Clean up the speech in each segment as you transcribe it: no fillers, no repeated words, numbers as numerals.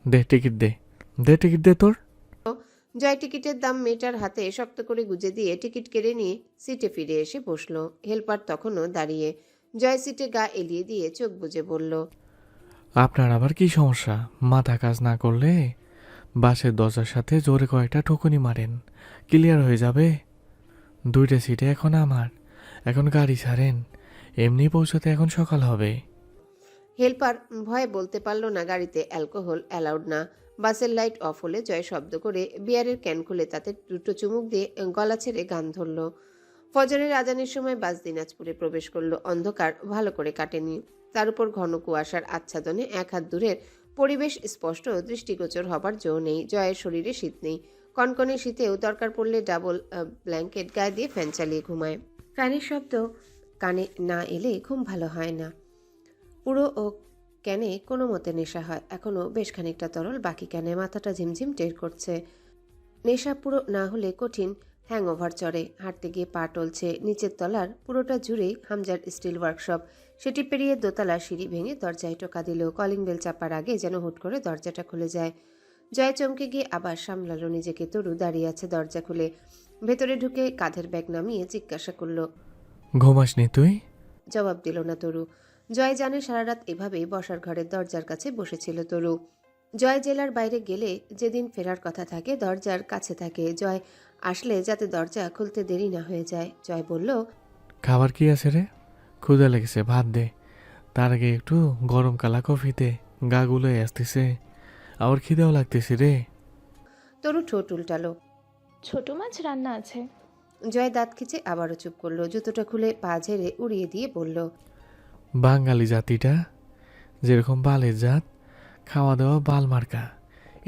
দে ticket দে, দে ticket দে তোর। জয় টিকিটের দাম মেয়েটার হাতে শক্ত করে গুজে দিয়ে টিকিট কেড়ে নিয়ে সিটে ফিরে এসে বসলো। হেলপার তখনও দাঁড়িয়ে। জয় সিটে গা এলিয়ে দিয়ে চোখ বুজে বলল, আপনার আবার কি সমস্যা? মাথা কাজ না করলে বাসের দরজার সাথে জোরে কয়েকটা ঠুকুনি মারেন, ক্লিয়ার হয়ে যাবে। দুইটা সিটে এখন আমার, এখন গাড়ি ছাড়েন, এমনি পৌঁছতে এখন সকাল হবে। হেলপার ভয়ে বলতে পারল না গাড়িতে অ্যালকোহল অ্যালাউড না। বাসের লাইট অফ হলে জয় শব্দ করে বিয়ারের ক্যান খুলে তাতে দুটো চুমুক দিয়ে গলা ছেড়ে গান ধরল। ফজরের আজানের সময় বাস দিনাজপুরে প্রবেশ করলো। অন্ধকার ভালো করে কাটেনি, তার উপর ঘন কুয়াশার আচ্ছাদনে এক হাত দূরের পরিবেশ স্পষ্ট দৃষ্টিগোচর হবার জো নেই। জয়ের শরীরে শীত নেই, কনকনে শীতেও দরকার পড়লে ডাবল ব্ল্যাঙ্কেট গায়ে দিয়ে ফ্যান চালিয়ে ঘুমায়। ফ্যানের শব্দ কানে না এলে ঘুম ভালো হয় না। পুরো ও ক্যানে কোনো মতে নেশা হয়, এখনও বেশ খানিকটা তরল বাকি ক্যানে। মাথাটা ঝিমঝিম টের করছে। নেশা পুরো না হলে কঠিন হ্যাংওভার চড়ে। হাঁটতে গিয়ে পা টলছে। নিচের তলার পুরোটা জুড়েই হামজার স্টিল ওয়ার্কশপ। সেটি পেরিয়ে দোতলা সিঁড়ি ভেঙে দরজায় টোকা দিল। কলিং বেল চাপার আগে যেন হুট করে দরজাটা খুলে যায়। জয় চমকে গিয়ে আবার সামলালো নিজেকে। তরু দাঁড়িয়ে আছে দরজা খুলে। ভেতরে ঢুকে কাঁধের ব্যাগ নামিয়ে জিজ্ঞাসা করলো, ঘুমাসনি তুই? জবাব দিল না তরু। জয় জানে সারা রাত এভাবেই বসার ঘরের দরজার কাছে বসেছিল তরু। জয় জেলার বাইরে গেলে যেদিন ফেরার কথা থাকে দরজার কাছে থাকে। জয় আসলে যাতে দরজা খুলতে দেরি না হয়ে যায়। জয় বলল, খাবার কি আছে রে? ক্ষুধা লেগেছে, ভাত দে। তার আগে একটু গরম কালা কফিতে গা গুলোয় আসতেছে, আবার খিদেও লাগতেছে রে। তরু ঠোঁট উল্টালো। ছোট মাছ রান্না আছে। জয় দাঁত খিচে আবারও চুপ করলো। জুতোটা খুলে পা ঝেড়ে উড়িয়ে দিয়ে বলল, বাঙালি জাতিটা যেরকম বালের জাত, খাওয়া দাওয়া বাল মার্কা,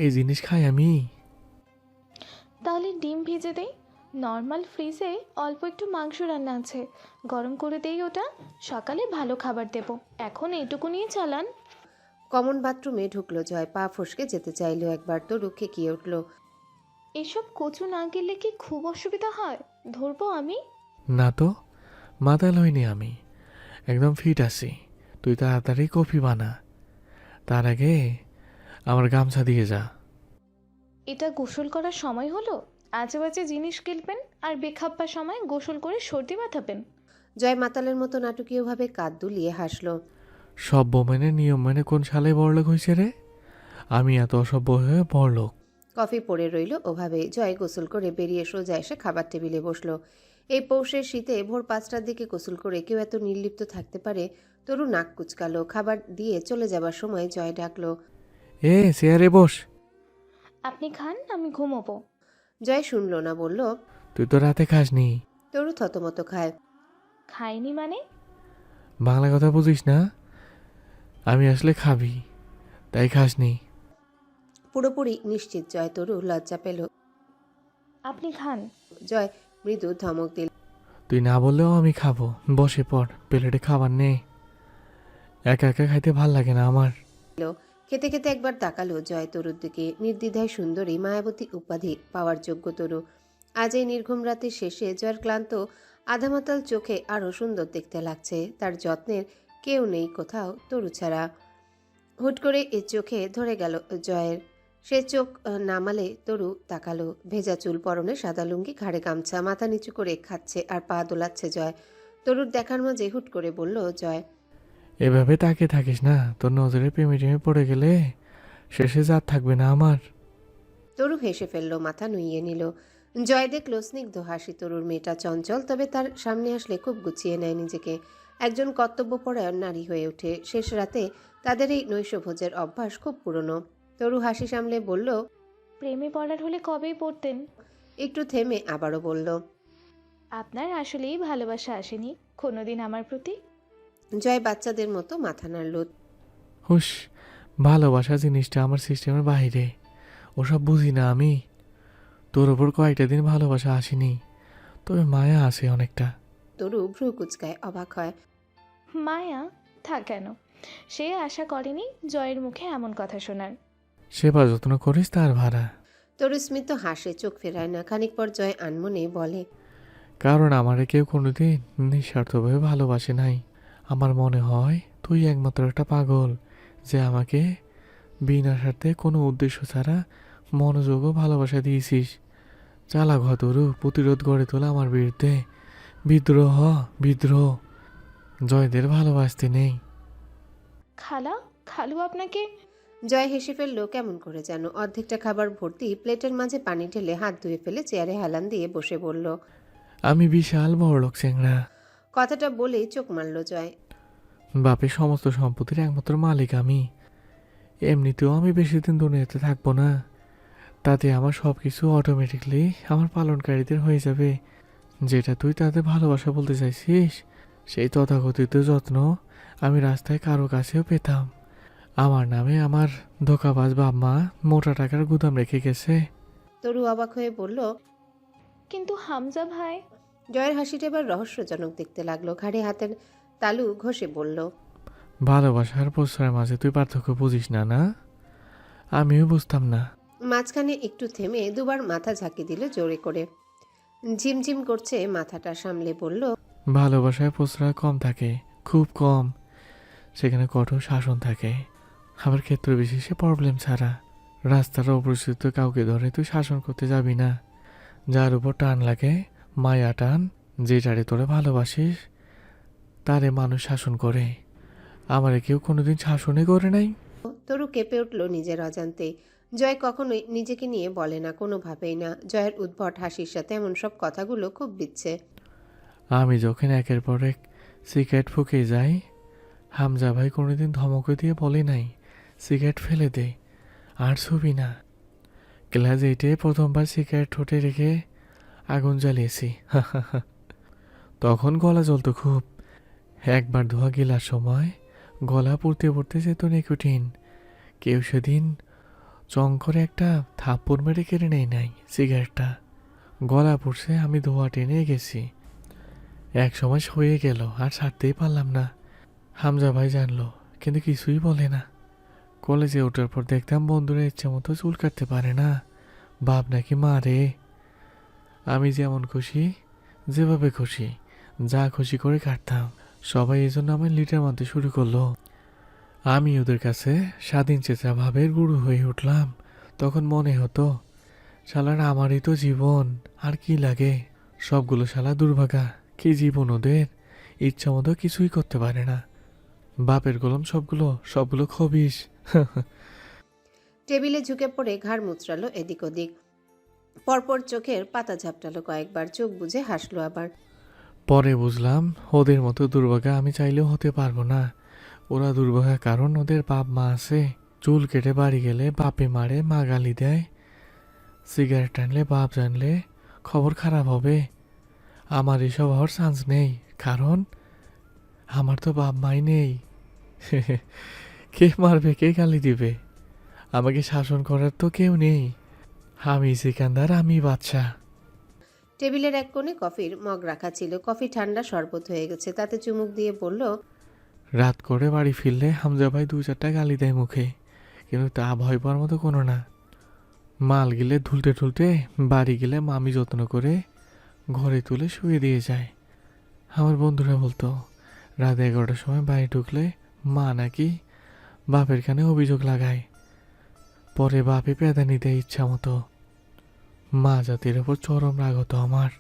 এই জিনিস খাই আমি। তাহলে ডিম ভেজে দেই। নর্মাল ফ্রিজে অল্প একটু মাংস রান্না আছে, গরম করে দেই ওটা। সকালে ভালো খাবার দেব, এখন এইটুকু নিয়ে চালান। কমন বাথরুমে ঢুকলো জয়। পা ফসকে যেতে চাইলো একবার। তরু খেকিয়ে উঠল, এসব কচু না গেলে কি খুব অসুবিধা হয়? ধরবো আমি? না তো, মাতাল হইনি আমি, একদম ফিট আছি। তুই তাড়াতাড়ি কফি বানা, তার আগে আমার গামছা দিয়ে যা। এটা গোসল করার সময় হলো? আজে বাজে জিনিস গিলবেন আর বেখাপ্পা সময় গোসল করে সর্দি মাথাবেন? জয় মাতালের মতো নাটকীয়ভাবে কাঁধ দুলিয়ে হাসল। সভ্য মেনে নিয়ম মেনে কোন সালে বড়লোক হয়েছে রে? আমি এত অসভ্য হয়ে বড়লোক? কফি পড়ে রইল ওভাবে। জয় গোসল করে বেরিয়ে সোজা এসে খাবার টেবিলে বসলো। এই পৌষের শীতে ভোর 5টার দিকে গোসল করে কেউ এত নির্লিপ্ত থাকতে পারে? তরু নাক কুচকালো। খাবার দিয়ে চলে যাবার সময় জয় ডাকলো, এ চেয়ারে বস। আপনি খান, আমি ঘুমোবো। জয় শুনল না, বলল, তুই তো রাতে খাসনি। তরু থতমত খায়। খাইনি মানে? বাংলা কথা বুঝিস না? আমি আসলে খাবি, তাই খাসনি। পুরোপুরি নিশ্চিত জয়। তরু লজ্জা পেল। আপনি খান। জয় মৃদু ধমক দিল। তুই না বললেও আমি খাবো, বসে পড়, প্লেটে খাবার নেই। একা একা খাইতে ভাল লাগে না আমার। খেতে খেতে একবার তাকালো জয় তরুর দিকে। নির্দ্বিধায় সুন্দরী, মায়াবতী উপাধি পাওয়ার যোগ্য তরু। আজ এই নির্ঘুম রাতের শেষে জয়ের ক্লান্ত আধামাতাল চোখে আরও সুন্দর দেখতে লাগছে। তার যত্নের কেউ নেই কোথাও তরু ছাড়া। হুট করে এ চোখে ধরে গেল জয়ের। সে চোখ নামালে তরু তাকালো। ভেজা চুল, পরনে সাদা লুঙ্গি, ঘাড়ে গামছা, মাথা নিচু করে খাচ্ছে আর পা দোলাচ্ছে জয়। তরুর দেখার মাঝে হুট করে বলল জয়, এভাবে তাকিয়ে থাকিস না, তোর নজরে প্রেমে টেমে পড়ে গেলে শেষে জাত থাকবে না আমার। তরু হেসে ফেলল, মাথা নুইয়ে নিল। জয় দেখল স্নিগ্ধ হাসি তরুর। মেয়েটা চঞ্চল, তবে তার সামনে আসলে খুব গুছিয়ে নেয় নিজেকে। একজন কর্তব্যপরায়ণ নারী হয়ে ওঠে। শেষ রাতে তাদের এই নৈশভোজের অভ্যাস খুব পুরনো। তরু হাসি সামলে বলল, প্রেমে পড়ার হলে কবেই পড়তেন। একটু থেমে আবারও বলল, আপনার আসলেই ভালোবাসা আসেনি কোনোদিন আমার প্রতি? জয় বাচ্চাদের মতো মাথা নাড়ল। হুস, ভালোবাসা জিনিসটা আমার সিস্টেমের বাইরে, ওসব বুঝি না আমি। তোর ওপর কয়েকটা দিন ভালোবাসা আসেনি, তবে মায়া আছে অনেকটা। তরু ভ্রু কুচকায়, অবাক হয়। মায়া? থা কেন? সে আশা করেনি জয়ের মুখে এমন কথা শোনার। সেবা যত্ন করিস তার ভাড়া। তরু স্মিত হাসে, চোখ ফেরায় না। খানিক পর জয় আনমনে বলে, কারণ আমারে কেউ কোনোদিন নিঃস্বার্থভাবে ভালোবাসে নাই। আমার মনে হয় তুই একমাত্র একটা পাগল যে আমাকে বিনা স্বার্থে কোনো উদ্দেশ্য ছাড়া মনোযোগ ও ভালোবাসা দিয়েছিস। চালাক হ তরু, প্রতিরোধ গড়ে তোলা আমার বিরুদ্ধে। বিদ্রোহ, বিদ্রোহ। জয়দের ভালোবাসতে নেই। খালা, খালু আপনাকে। জয় হেসে ফেললো কেমন করে যেন। অর্ধেকটা খাবার ভর্তি প্লেটের মাঝে পানি ঢেলে হাত ধুয়ে ফেলে চেয়ারে হেলান দিয়ে বসে বলল। আমি বিশাল বড়লোক চেংড়া। কথাটা বলেই চোখ মারল জয়। বাপের সমস্ত সম্পত্তির একমাত্র মালিক আমি। এমনিতেও আমি বেশি দিন দুনিয়াতে থাকবো না। তাতে আমার সব কিছু অটোমেটিকলি আমার পালনকারীদের হয়ে যাবে। যেটা তুই তাদের ভালোবাসা বলতে চাইছিস, সেই তথাকথিত যত্ন আমি রাস্তায় কারো কাছেও পেতাম। আমার নামে আমার ধোকাবাজ বাপ মা মোটা টাকার গুদাম রেখে গেছে। তরু অবাক হয়ে বলল। কিন্তু হামজা ভাই। জয়ের হাসিটা এবার রহস্যজনক দেখতে লাগলো। ঘাড়ে হাতের তালু ঘষে বলল। ভালোবাসার প্রশ্রয়ের মাঝে তুই পার্থক্য বুঝিস না, না? আমিও বুঝতাম না। মাঝখানে একটু থেমে দুবার মাথা ঝাঁকি দিল জোরে করে। ঝিমঝিম করছে মাথাটা সামলে বলল। ভালোবাসায় প্রশ্রয় কম থাকে, খুব কম। সেখানে কঠোর শাসন থাকে। আবার ক্ষেত্র বিশেষে প্রবলেম ছাড়া। রাস্তার অপরিচিত কাউকে ধরে তুই শাসন করতে যাবি না। যার উপর টান লাগে, মায়া টান, যেটারে তোরে ভালোবাসিস, তারে মানুষ শাসন করে। আমারে কেউ কোনোদিন শাসনই করে নাই। তরু কেঁপে উঠল নিজের অজান্তে। জয় কখনোই নিজেকে নিয়ে বলে না, কোনোভাবেই না। জয়ের উদ্ভট হাসির সাথে এমন সব কথাগুলো খুব বিচ্ছে। আমি যখন একের পর এক সিগারেট ফুঁকে যাই, হামজা ভাই কোনোদিন ধমকে দিয়ে বলে নাই সিগারেট ফেলে দে, আর ছবি না। ক্লাস 8-এ প্রথমবার সিগারেট ঠোঁটে রেখে আগুন জ্বালিয়েছি। তখন গলা জ্বলতো খুব। একবার ধোয়া গেলার সময় গলা পড়তে পড়তে যেত নিকোটিন। কেউ সেদিন চং করে একটা থাপ্পড় মেরে কেড়ে নেই নাই সিগারেটটা। গলা পড়ছে, আমি ধোয়া টেনে গেছি। এক সময় সয়ে গেল, আর ছাড়তেই পারলাম না। হামজা ভাই জানলো, কিন্তু কিছুই বলে না। কলেজে ওঠার পর দেখতাম বন্ধুরা ইচ্ছে মতো চুল কাটতে পারে না, বাপ নাকি মারে। আমি যেমন খুশি, যেভাবে খুশি, যা খুশি করে কাটতাম। সবাই এই জন্য আমার লিটার মানতে শুরু করলো। আমি ওদের কাছে স্বাধীন চেতা ভাবের গুরু হয়ে উঠলাম। তখন মনে হতো, শালার আমারই তো জীবন, আর কি লাগে। সবগুলো শালা দুর্ভাগা, কি জীবন ওদের, ইচ্ছা মতো কিছুই করতে পারে না। বাপের গোলাম সবগুলো, সবগুলো খবিস। টেবিলে ঝুঁকে পড়ে ঘাড় মুচড়ালো এদিক ওদিক। পরপর চোখের পাতা ঝাপটালো কয়েকবার, চোখ বুজে হাসলো আবার। পরে বুঝলাম ওদের মতো দুর্ভাগা আমি চাইলেও হতে পারবো না। ওরা দুর্ভাগা কারণ ওদের বাপ মা আছে। চুল কেটে বাড়ি গেলে বাপে মারে, মা গালি দেয়। সিগারেট টানলে বাপ জানলে খবর খারাপ হবে। আমার এসব হওয়ার চান্স নেই, কারণ আমার তো বাপ মাই নেই। কে মারবে, কে গালি দিবে? আমাকে শাসন করার তো কেউ নেই। আমি সিকান্দার, আমি বাদশা। টেবিলের এক কোণে কফির মগ রাখা ছিল। কফি ঠান্ডা শরবত হয়ে গেছে, তাতে চুমুক দিয়ে বলল। রাত করে বাড়ি ফিরলে হামজা ভাই 2-4টা গালি দেয় মুখে, কিন্তু তা ভয় পাওয়ার মতো কোনো না। মাল গেলে ঢুলতে ঢুলতে বাড়ি গেলে মামি যত্ন করে ঘরে তুলে শুয়ে দিয়ে যায়। আমার বন্ধুরা বলতো রাত 11টার সময় বাড়ি ঢুকলে মা নাকি বাপের কানে অভিযোগ লাগায়। পরে বাপে পেদানি দেয় ইচ্ছা মতো। মা জাতির ওপর চরম রাগ হতো আমার।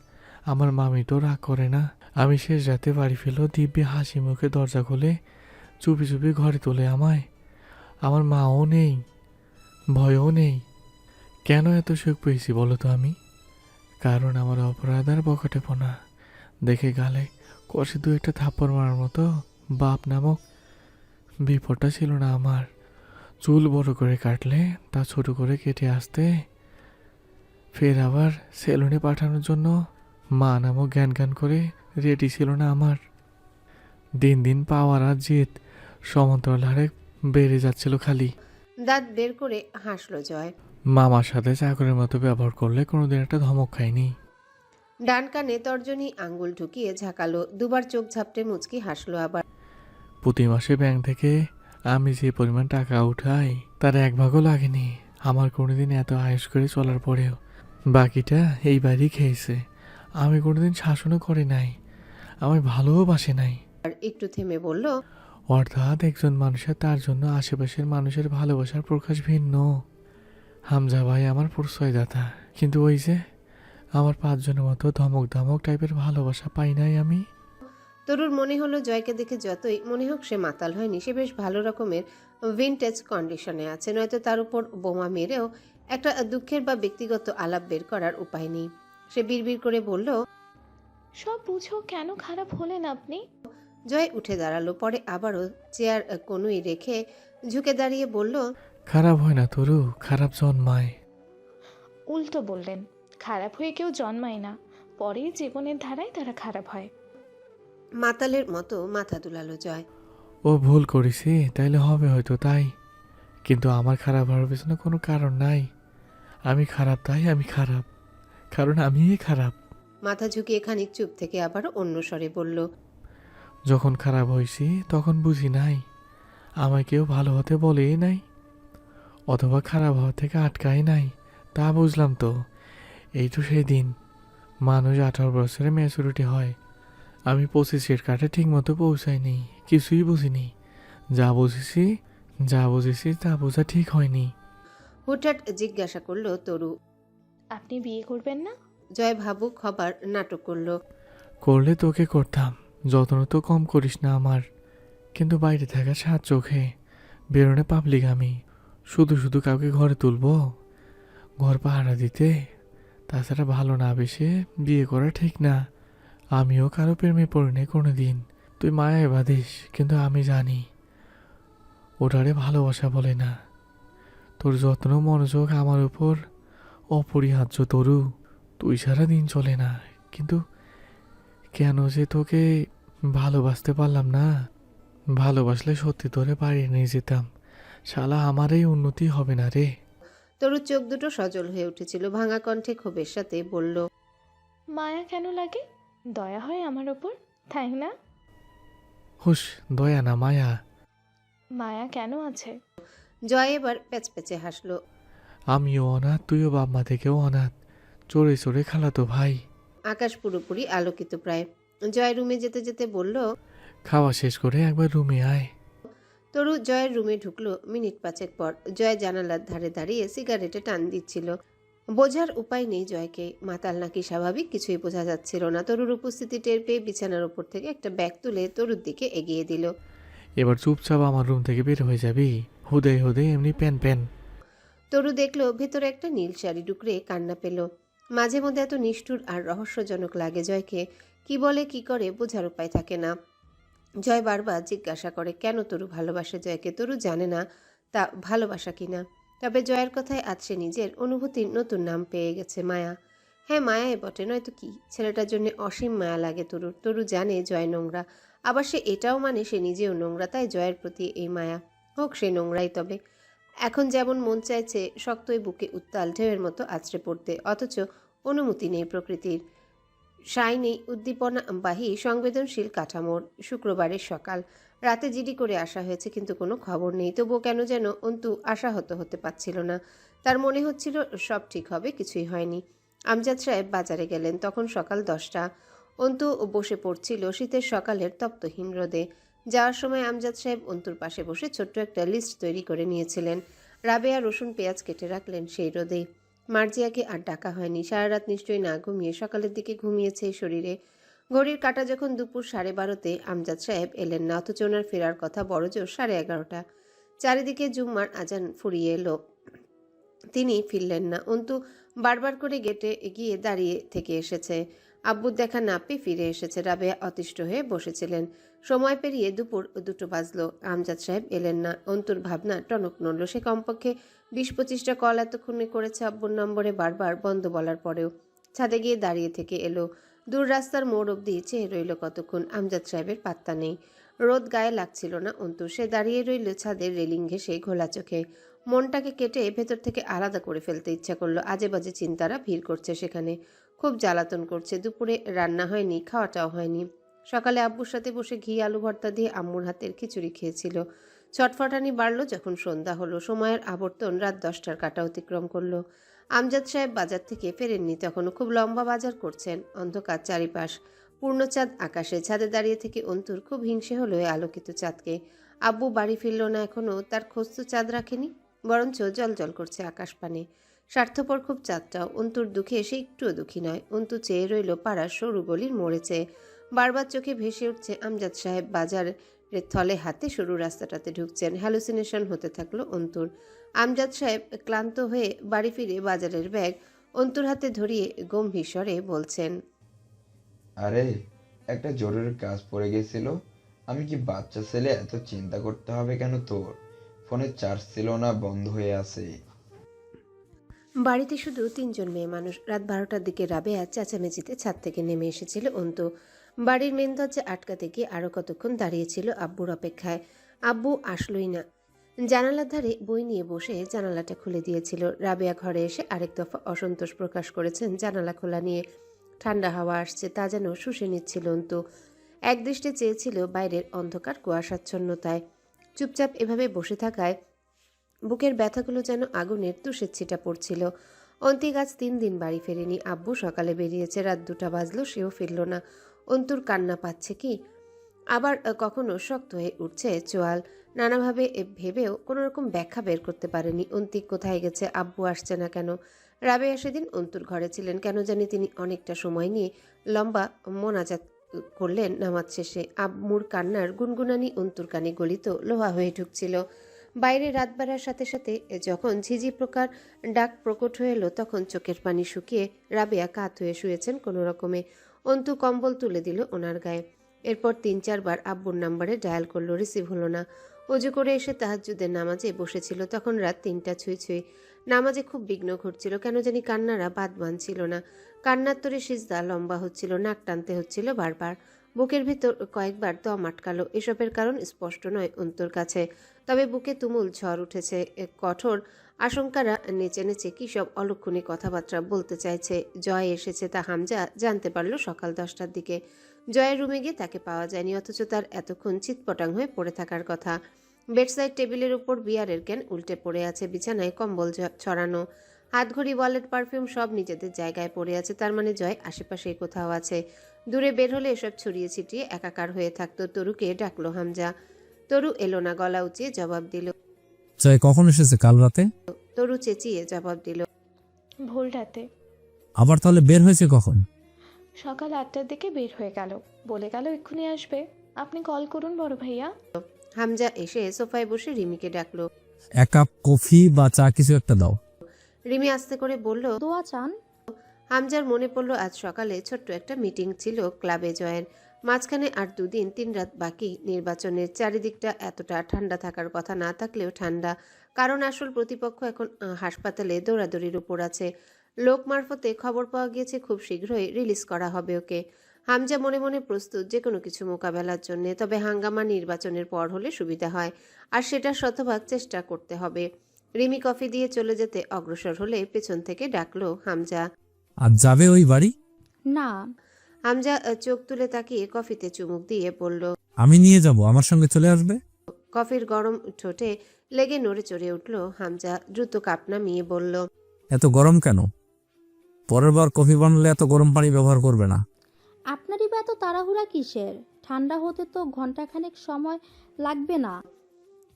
আমার মামি তো রাগ করে না। আমি শেষ রাতে বাড়ি ফেলো, দিব্যি হাসি মুখে দরজা খুলে চুপি চুপি ঘরে তোলে আমায়। আমার মাও নেই, ভয়ও নেই। কেন এত সুখ পেয়েছি বলো তো আমি? কারণ আমার অপরাধ আর বকটেপনা দেখে গালে কষে 2-1টা থাপ্পড় মারার মতো বাপ নামক বিপদটা ছিল না আমার। চুল বড় করে কাটলে তা ছোট করে কেটে আসতে, ফের আবার সেলুনে পাঠানোর জন্য মা নামক জ্ঞান করে রেডি ছিল না আমার। দিন দিন পাওয়ার আর জিত সমান্তরাল হারে বেড়ে যাচ্ছিল খালি। দাঁত বের করে হাসলো জয়। মামার সাথে চাকরের মতো ব্যবহার করলে কোনোদিন একটা ধমক খাইনি। ডান কানে তর্জনী আঙ্গুল ঢুকিয়ে ঝাঁকালো, দুবার চোখ ঝাপটে মুচকি হাসলো আবার। প্রতি মাসে ব্যাংক থেকে আমি যে পরিমাণ টাকা উঠাই তার 1 ভাগও লাগেনি আমার কোনোদিন এত আয়েস করে চলার পরেও। বাকিটা এই বাড়ি খেয়েছে। আমি কোনোদিন শাসনও করি নাই, আমায় ভালোও বাসে নাই। আর একটু থেমে বলল, অর্থাৎ একজন মানুষের তার জন্য আশেপাশের মানুষের ভালোবাসার প্রকাশ ভিন্ন। হামজা ভাই আমার প্রশ্রয়দাতা, কিন্তু ওই যে আমার 5 জনের মতো ধমক ধমক টাইপের ভালোবাসা পাই নাই আমি। তরুর মনে হলো জয়কে দেখে যতই মনে হোক সে মাতাল হয়নি, সে বেশ ভালো রকমের ভিনটেজ কন্ডিশনে আছে, নয়তো তার উপর বোমা মেরেও একটা দুঃখের বা ব্যক্তিগত আলাপ বের করার উপায় নেই। সে বিড়বিড় করে বলল, সব বুঝো, কেন খারাপ হলেন আপনি? জয় উঠে দাঁড়ালো, পরে আবারও চেয়ার কোনোই রেখে ঝুঁকে দাঁড়িয়ে বলল, খারাপ হয় না তরু, খারাপ জন্মায়। উল্টো বললেন, খারাপ হয়ে কেউ জন্মায় না, পরে জীবনের ধারায় তারা খারাপ হয়। মাতালের মতো মাথা দুলালো জয়। ও ভুল করেছি তাইলে হবে হয়তো তাই, কিন্তু আমার খারাপ হওয়ার পেছনে কোনো কারণ নাই। আমি খারাপ তাই আমি খারাপ, কারণ আমিই খারাপ। মাথা ঝুঁকিয়ে খানিক চুপ থেকে আবারও অন্য স্বরে বলল, যখন খারাপ হয়েছি তখন বুঝি নাই, আমায় কেউ ভালো হতে বলেই নাই, অথবা খারাপ হওয়া থেকে আটকাই নাই। তা বুঝলাম তো এই তো সেই দিন। মানুষ 18 বছরে ম্যাচুরিটি হয়, আমি 25-এর কাটে ঠিক মতো পৌঁছাইনি, কিছুই বুঝিনি। যা বুঝেছি তা বোঝা ঠিক হয়নি। হুটহাট জিজ্ঞাসা করলো তরু। আপনি বিয়ে করবেন না? জয় ভাবুক হবার নাটক করলো। করলে তোকে করতাম, যত্ন তো কম করিস না আমার, কিন্তু বাইরে থাকা 7 চোখে বেরোনে পাবলিক আমি, শুধু শুধু কাউকে ঘরে তুলবো, ঘর পাহারা দিতে? তাছাড়া ভালো না বেশে বিয়ে করা ঠিক না। আমিও কারো প্রেমে পড়িনি কোনো দিন। তুই মায়ায় বাঁধিস, কিন্তু আমি জানি ওটারে ভালোবাসা বলে না। তোর যত্ন মনোযোগ আমার উপর অপরিহার্য তরু, তুই সারা দিন চলে না, কিন্তু কেন যে তোকে ভালোবাসতে পারলাম না। ভালোবাসলে সত্যি তোরে বাড়ি নিয়ে যেতাম, শালা আমার এই উন্নতি হবে না রে। তরুর চোখ দুটো সজল হয়ে উঠেছিল, ভাঙা কণ্ঠে ক্ষোভের সাথে বলল, মায়া কেন লাগে? দয়া হয় আমার ওপর, তাই না? হুস, দয়া না মায়া। মায়া কেন আছে? জয় এবার প্যাচপ্যাচে হাসলো। আমিও অনাথ, তুইও বাপ মা থেকেও অনাথ, চড়ে চড়ে খালাতো ভাই। আকাশ পুরোপুরি আলোকিত প্রায়। জয় রুমে যেতে যেতে বলল, খাওয়া শেষ করে একবার রুমে আয়। তরু জয়ের রুমে ঢুকলো মিনিট পাঁচেক পর। জয় জানালার ধারে দাঁড়িয়ে সিগারেটে টান দিচ্ছিল। বোঝার উপায় নেই জয়কে, মাতাল নাকি স্বাভাবিক কিছুই বোঝা যাচ্ছিল না। তরুর উপস্থিতি টের পেয়ে বিছানার উপর থেকে একটা ব্যাগ তুলে তরুর দিকে এগিয়ে দিল। এবার চুপচাপ আমার রুম থেকে বের হয়ে যাবি, হুদে হুদে এমনি প্যান প্যান। তরু দেখলো ভেতরে একটা নীল শাড়ি, ডুকরে কান্না পেল। মাঝে মধ্যে এত নিষ্ঠুর আর রহস্যজনক লাগে জয়কে, কি বলে কি করে বোঝার উপায় থাকে না। জয় বারবার জিজ্ঞাসা করে কেন তরু ভালোবাসে জয়কে। তরু জানে না তা ভালোবাসা কিনা, তবে জয়ের কথায় আজ সে নিজের অনুভূতির নতুন নাম পেয়ে গেছে, মায়া। হ্যাঁ, মায়াই বটে, নয়তো কি। ছেলেটার জন্য অসীম মায়া লাগে তরুর। তরু জানে জয় নোংরা, আবার সে এটাও মানে সে নিজেও নোংরা, তাই জয়ের প্রতি এই মায়া। হোক সে নোংরাই, তবে এখন যেমন মন চাইছে শক্তই বুকে উত্তাল ঢেউয়ের মতো আছড়ে পড়তে, অথচ অনুমতি নেই প্রকৃতির। সাই নেই উদ্দীপনাবাহী সংবেদনশীল কাঠামোর। শুক্রবারের সকাল, রাতে জিডি করে আসা হয়েছে, কিন্তু কোনো খবর নেই। তবুও কেন যেন অন্তু আশাহত হতে পারছিল না। তার মনে হচ্ছিল সব ঠিক হবে, কিছুই হয়নি। আমজাদ সাহেব বাজারে গেলেন, তখন সকাল 10টা। অন্তু বসে পড়ছিল শীতের সকালের তপ্তহীন রোদে। যাওয়ার সময় আমজাদ সাহেব অন্তুর পাশে বসে ছোট্ট একটা লিস্ট তৈরি করে নিয়েছিলেন। রাবেয়া রসুন পেঁয়াজ কেটে রাখলেন সেই রোদেই। মার্জিয়াকে আর ডাকা হয়নি, সারা রাত নিশ্চয়ই না ঘুমিয়ে সকালের দিকে ঘুমিয়েছে এই শরীরে। ঘড়ির কাঁটা যখন দুপুর 12:30, আমজাদ সাহেব এলেন না, অথচ ওনার ফেরার কথা বড় জোর 11:30। চারিদিকে জুম্মার আজান ফুরিয়ে এলো, তিনি ফিরলেন না। অন্তু বারবার করে গেটে গিয়ে দাঁড়িয়ে থেকে এসেছে, আব্বুর দেখা না পেয়ে ফিরে এসেছে। রাবেয়া অতিষ্ঠ হয়ে বসেছিলেন। সময় পেরিয়ে দুপুর 2টো বাজলো, আমজাদ সাহেব এলেন না। অন্তুর ভাবনা টনক নড়ল। সে কমপক্ষে 20-25টা কল এতক্ষণে করেছে আব্বুর নম্বরে, বারবার বন্ধ বলার পরেও। ছাদে গিয়ে দাঁড়িয়ে থেকে এলো, দূর রাস্তার মোড় অব্দি চেয়ে রইল কতক্ষণ। আমজাদ সাহেবের পাত্তা নেই। রোদ গায়ে লাগছিল না অন্তুর, সে দাঁড়িয়ে রইল ছাদের রেলিং ঘেঁষে ঘোলা চোখে। মনটাকে কেটে ভেতর থেকে আলাদা করে ফেলতে ইচ্ছা করলো। আজে বাজে চিন্তারা ভিড় করছে সেখানে, খুব জ্বালাতন করছে। দুপুরে রান্না হয়নি, খাওয়াটাও হয়নি। সকালে আব্বুর সাথে বসে ঘি আলু ভর্তা দিয়ে আম্মুর হাতের খিচুড়ি খেয়েছিল। ছটফটানি বাড়লো যখন সন্ধ্যা হলো। সময়ের আবর্তন রাত 10টার কাঁটা অতিক্রম করলো। আমজাদ সাহেব বাজার থেকে ফেরেননি তখনও, খুব লম্বা বাজার করছেন। অন্ধকার চারিপাশ, পূর্ণচাঁদ আকাশে। ছাদে দাঁড়িয়ে থেকে অন্তুর খুব হিংসে হলো এই আলোকিত চাঁদকে। আব্বু বাড়ি ফিরল না এখনো, তার খোঁজ তো চাঁদ রাখেনি, বরঞ্চ জলজল করছে আকাশ পানে। স্বার্থপর খুব চাঁদটাও। অন্তুর দুঃখে সে একটুও দুঃখী নয়। অন্তু চেয়ে রইল পাড়ার সরু গলির মোড়ে চেয়ে। বারবার চোখে ভেসে উঠছে আমজাদ সাহেব বাজারের থলে হাতে সরু রাস্তাটাতে ঢুকছেন। হ্যালুসিনেশন হতে থাকলো অন্তুর। আমজাদ সাহেব ক্লান্ত হয়ে বাড়ি ফিরে বাজারের ব্যাগ অন্তুর হাতে ধরিয়ে গম্ভীর স্বরে বলছেন, আরে, একটা জরুরি কাজ পড়ে গেছিল। আমি কি বাচ্চা ছেলে, এত চিন্তা করতে হবে কেন তোর? ফোনে চার্জ ছিল না, বন্ধ হয়ে আছে। বাড়িতে শুধু 3জন মেয়ে মানুষ। রাত 12টার দিকে রাবেয়া চেঁচামেচিতে ছাদ থেকে নেমে এসেছিল অন্তু। বাড়ির মেন দরজা আটকাতে গিয়ে আরো কতক্ষণ দাঁড়িয়েছিল আব্বুর অপেক্ষায়। আব্বু আসলোই না। জানালার ধারে বই নিয়ে বসে জানালাটা খুলে দিয়েছিল। রাবেয়া ঘরে এসে আরেক দফা অসন্তোষ প্রকাশ করেছেন জানালা খোলা নিয়ে। ঠান্ডা হাওয়া আসছে, তা যেন শুষে নিচ্ছিল অন্তু। একদৃষ্টে চেয়েছিল বাইরের অন্ধকার কুয়াশাচ্ছন্নতায়। চুপচাপ এভাবে বসে থাকায় বুকের ব্যথাগুলো যেন আগুনের তুষের ছিটা পড়ছিল। অন্তিক আজ 3 দিন বাড়ি ফেরেনি। আব্বু সকালে বেরিয়েছে, রাত 2টা বাজলো, সেও ফিরল না। অন্তুর কান্না পাচ্ছে কি, আবার কখনো শক্ত হয়ে উঠছে চোয়াল। নানাভাবে ভেবেও কোনো রকম ব্যাখ্যা বের করতে পারেনি। অন্তিক কোথায় গেছে, আব্বু আসছে না কেন। রাবেয়া সেদিন অন্তুর ঘরে ছিলেন, কেন জানি তিনি অনেকটা সময় নিয়ে লম্বা মোনাজাত করলেন নামাজ শেষে। আম্মুর কান্নার গুনগুনানি অন্তুর কানে গলিত লোহা হয়ে ঢুকছিল। বাইরে রাত বাড়ার সাথে সাথে যখন ঝিঝি প্রকার ডাক প্রকট হয়ে এলো, তখন চোখের পানি শুকিয়ে রাবেয়া কাত হয়ে শুয়েছেন কোনো রকমে। অন্তু কম্বল তুলে দিল ওনার গায়ে। এরপর 3-4 বার আব্বুর নাম্বারে ডায়াল করলো, রিসিভ হলো না। অজু করে এসে তাহাজ্জুদের নামাজে বসেছিল, তখন রাত 3টা ছুঁই ছুঁই। নামাজে খুব বিঘ্ন ঘটছিল, কেন জানি কান্নারা বাদ বাঁধছিল না। কান্নার তোরে সিজদা লম্বা হচ্ছিল, নাক টানতে হচ্ছিল বারবার। বুকের ভিতর কয়েকবার দম আটকালো। এসবের কারণ স্পষ্ট নয় অন্তর কাছে, তবে বুকে তুমুল ঝড় উঠেছে। কঠোর আশঙ্কারা নেচে নেচে কী সব অলক্ষণী কথাবার্তা বলতে চাইছে। জয় এসেছে তা হামজা জানতে পারল সকাল 10টার দিকে। জয়ের রুমে গিয়ে তাকে পাওয়া যায়নি, অথচ তার এতক্ষণ চিৎপটাং হয়ে পড়ে থাকার কথা। বেডসাইড টেবিলের উপর বিয়ারের ক্যান উল্টে পড়ে আছে, বিছানায় কম্বল ছড়ানো, হাতঘড়ি, ওয়ালেট, পারফিউম সব নিজেদের জায়গায় পড়ে আছে। তার মানে জয় আশেপাশেই কোথাও আছে। দূরে বের হলে এসব ছড়িয়ে ছিটিয়ে একাকার হয়ে থাকতো। তরুকে ডাকলো হামজা। তরু এলো না, গলা উঁচিয়ে জবাব দিল। জয় কখন এসেছে? কাল রাতে। তরু চেঁচিয়ে জবাব দিল। ভোর রাতে। আবার তাহলে বের হয়েছে কখন? সকাল 8টার দিকে বের হয়ে গেল, বলে গেল এক্ষুনি আসবে। আপনি কল করুন বড় ভাইয়া। হামজা এসে সোফায় বসে রিমিকে ডাকলো। 1 কাপ কফি বা চা কিছু একটা দাও। রিমি আস্তে করে বলল, দোয়া চান? হামজার মনে পড়ল আজ সকালে ছোট্ট একটা মিটিং ছিল ক্লাবে জয়ের। মাঝখানে আর 2 দিন 3 রাত বাকি নির্বাচনের। চারিদিকটা এতটা ঠান্ডা থাকার কথা না থাকলেও ঠান্ডা, কারণ আসল প্রতিপক্ষ এখন হাসপাতালে দৌড়াদৌড়ির উপর আছে। লোক মারফতে খবর পাওয়া গিয়েছে খুব শীঘ্রই রিলিজ করা হবে ওকে। হামজা মনে মনে প্রস্তুত যে কোনো কিছু মোকাবেলার জন্য, তবে হাঙ্গামা নির্বাচনের পর হলে সুবিধা হয়, আর সেটা শতভাগ চেষ্টা করতে হবে। রিমি কফি দিয়ে চলে যেতে অগ্রসর হলে পেছন থেকে ডাকলো হামজা। আর যাবে ওই বাড়ি? না। হামজা চোখ তুলে তাকিয়ে কফিতে চুমুক দিয়ে বলল। আমি নিয়ে যাব, আমার সঙ্গে চলে আসবে। কফির গরম ঠোঁটে লেগে নড়ে চড়ে উঠল হামজা। দ্রুত কাপ নামিয়ে বলল, এত গরম কেন? পরের বার কফি বানালে এত গরম পানি ব্যবহার করবে না। আপনারই বা এত তাড়াহুড়া কিসের? ঠান্ডা হতে তো ঘন্টাখানেক সময় লাগবে না।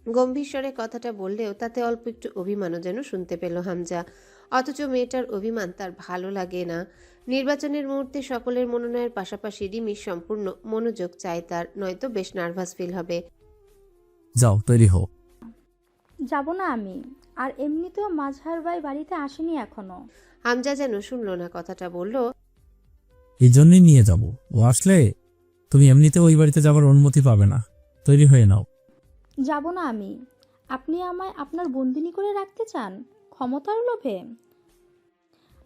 গম্ভীর স্বরে কথাটা বললেও তাতে অল্প একটু অভিমানও যেন শুনতে পেল হামজা। অথচ মেয়েটার অভিমান তার ভালো লাগে না। নির্বাচনের মুহূর্তে সকলের মনোনয়ের পাশাপাশি রিমির সম্পূর্ণ মনোযোগ চাই তার, নয়তো বেশ নার্ভাস ফিল হবে। যাও তৈরি হও। যাব না আমি। আর এমনিতেও মাঝহার ভাই বাড়িতে আসেনি এখনো। হামজা যেন শুনল না কথাটা, বলল, এই জন্যই নিয়ে যাব। ও আসলে তুমি এমনিতে ওই বাড়িতে যাবার অনুমতি পাবে না। তৈরি হয়ে নাও। যাব না আমি। আপনি আমায় আপনার বন্দিনী করে রাখতে চান ক্ষমতার লোভে?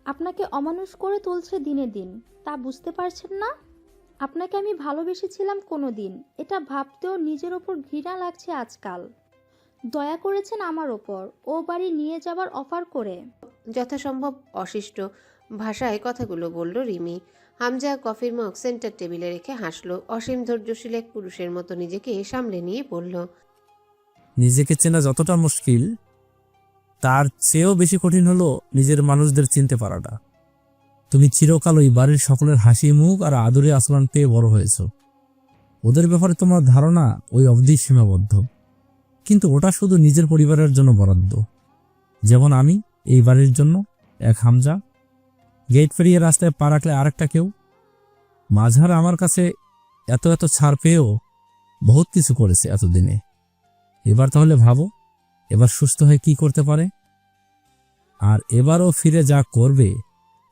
আপনাকে অমানুষ করে তুলছে দিনে দিন, তা বুঝতে পারছেন না? আপনাকে আমি ভালোবেসেছিলাম কোনো দিন, এটা ভাবতেও নিজের ওপর ঘৃণা লাগছে আজকাল। দয়া করেছেন আমার ওপর ও বাড়ি নিয়ে যাবার অফার করে। যথাসম্ভব অশিষ্ট ভাষায় কথাগুলো বলল রিমি। হামজা কফির মগ সেন্টার টেবিলে রেখে হাসলো। অসীম ধৈর্যশীল এক পুরুষের মতো নিজেকে সামলে নিয়ে বলল, নিজেকে চেনা যতটা মুশকিল, তার চেয়েও বেশি কঠিন হলো নিজের মানুষদের চিনতে পারাটা। তুমি চিরকাল ওই বাড়ির সকলের হাসি মুখ আর আদরে আচরণ পেয়ে বড় হয়েছ। ওদের ব্যাপারে তোমার ধারণা ওই অবধি সীমাবদ্ধ, কিন্তু ওটা শুধু নিজের পরিবারের জন্য বরাদ্দ। যেমন আমি এই বাড়ির জন্য এক হামজা, গেট পেরিয়ে রাস্তায় পা রাখলে আরেকটা কেউ। মাঝার আমার কাছে এত এত ছাড় পেয়েও বহুত কিছু করেছে এতদিনে। এবার তাহলে ভাবো, এবার সুস্থ হয়ে কি করতে পারে। আর এবারও ফিরে যা করবে,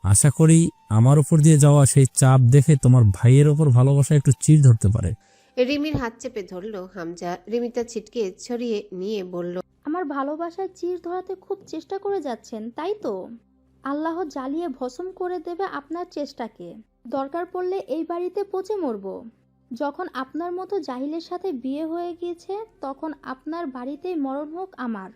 আশা করি আমার উপর দিয়ে যাওয়া সেই চাপ দেখে তোমার ভাইয়ের ওপর ভালোবাসা একটু চিড় ধরতে পারে। রিমির হাত চেপে ধরল হামজা। রিমি তা ছিটকে ছড়িয়ে নিয়ে বলল, আমার ভালোবাসার চির ধরাতে খুব চেষ্টা করে যাচ্ছেন, তাই তো? আল্লাহ জ্বালিয়ে ভস্ম করে দেবে আপনার চেষ্টাকে। দরকার পড়লে এই বাড়িতে পচে মরব। যখন আপনার মতো জাহিলের সাথে বিয়ে হয়ে গিয়েছে, তখন আপনার বাড়িতেই মরণ হোক আমার।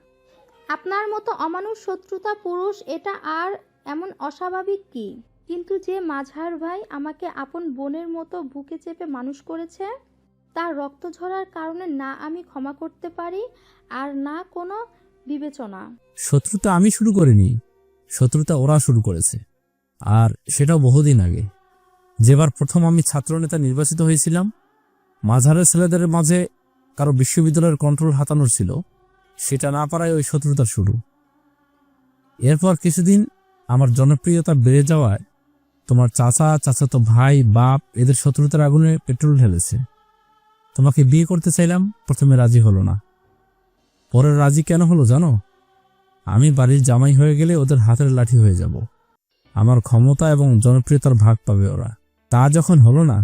আপনার মতো অমানুষ শত্রুতা পুরুষ, এটা আর এমন অস্বাভাবিক কি? কিন্তু যে মাঝার ভাই আমাকে আপন বোনের মতো বুকে চেপে মানুষ করেছে, তার রক্ত ঝরার কারণে না আমি ক্ষমা করতে পারি আর না কোনো বিবেচনা। শত্রুতা আমি শুরু করিনি, শত্রুতা ওরা শুরু করেছে, আর সেটাও বহুদিন আগে। যেবার প্রথম আমি ছাত্রনেতা নির্বাচিত হয়েছিলাম, মাঝারের ছেলেদের মাঝে কারো বিশ্ববিদ্যালয়ের কন্ট্রোল হাতানোর ছিল, সেটা না পারায় ওই শত্রুতা শুরু। এরপর কিছুদিন আমার জনপ্রিয়তা বেড়ে যাওয়ায় তোমার চাচা, চাচাতো ভাই, বাপ এদের শত্রুতার আগুনে পেট্রোল ঢেলেছে। তোমাকে বিয়ে করতে চাইলাম, প্রথমে রাজি হলো না। পরে রাজি কেন হলো জানো? আমি বাড়ির জামাই হয়ে গেলে ওদের হাতের লাঠি হয়ে যাব, আমার ক্ষমতা এবং জনপ্রিয়তার ভাগ পাবে ওরা। তা যখন হলো না,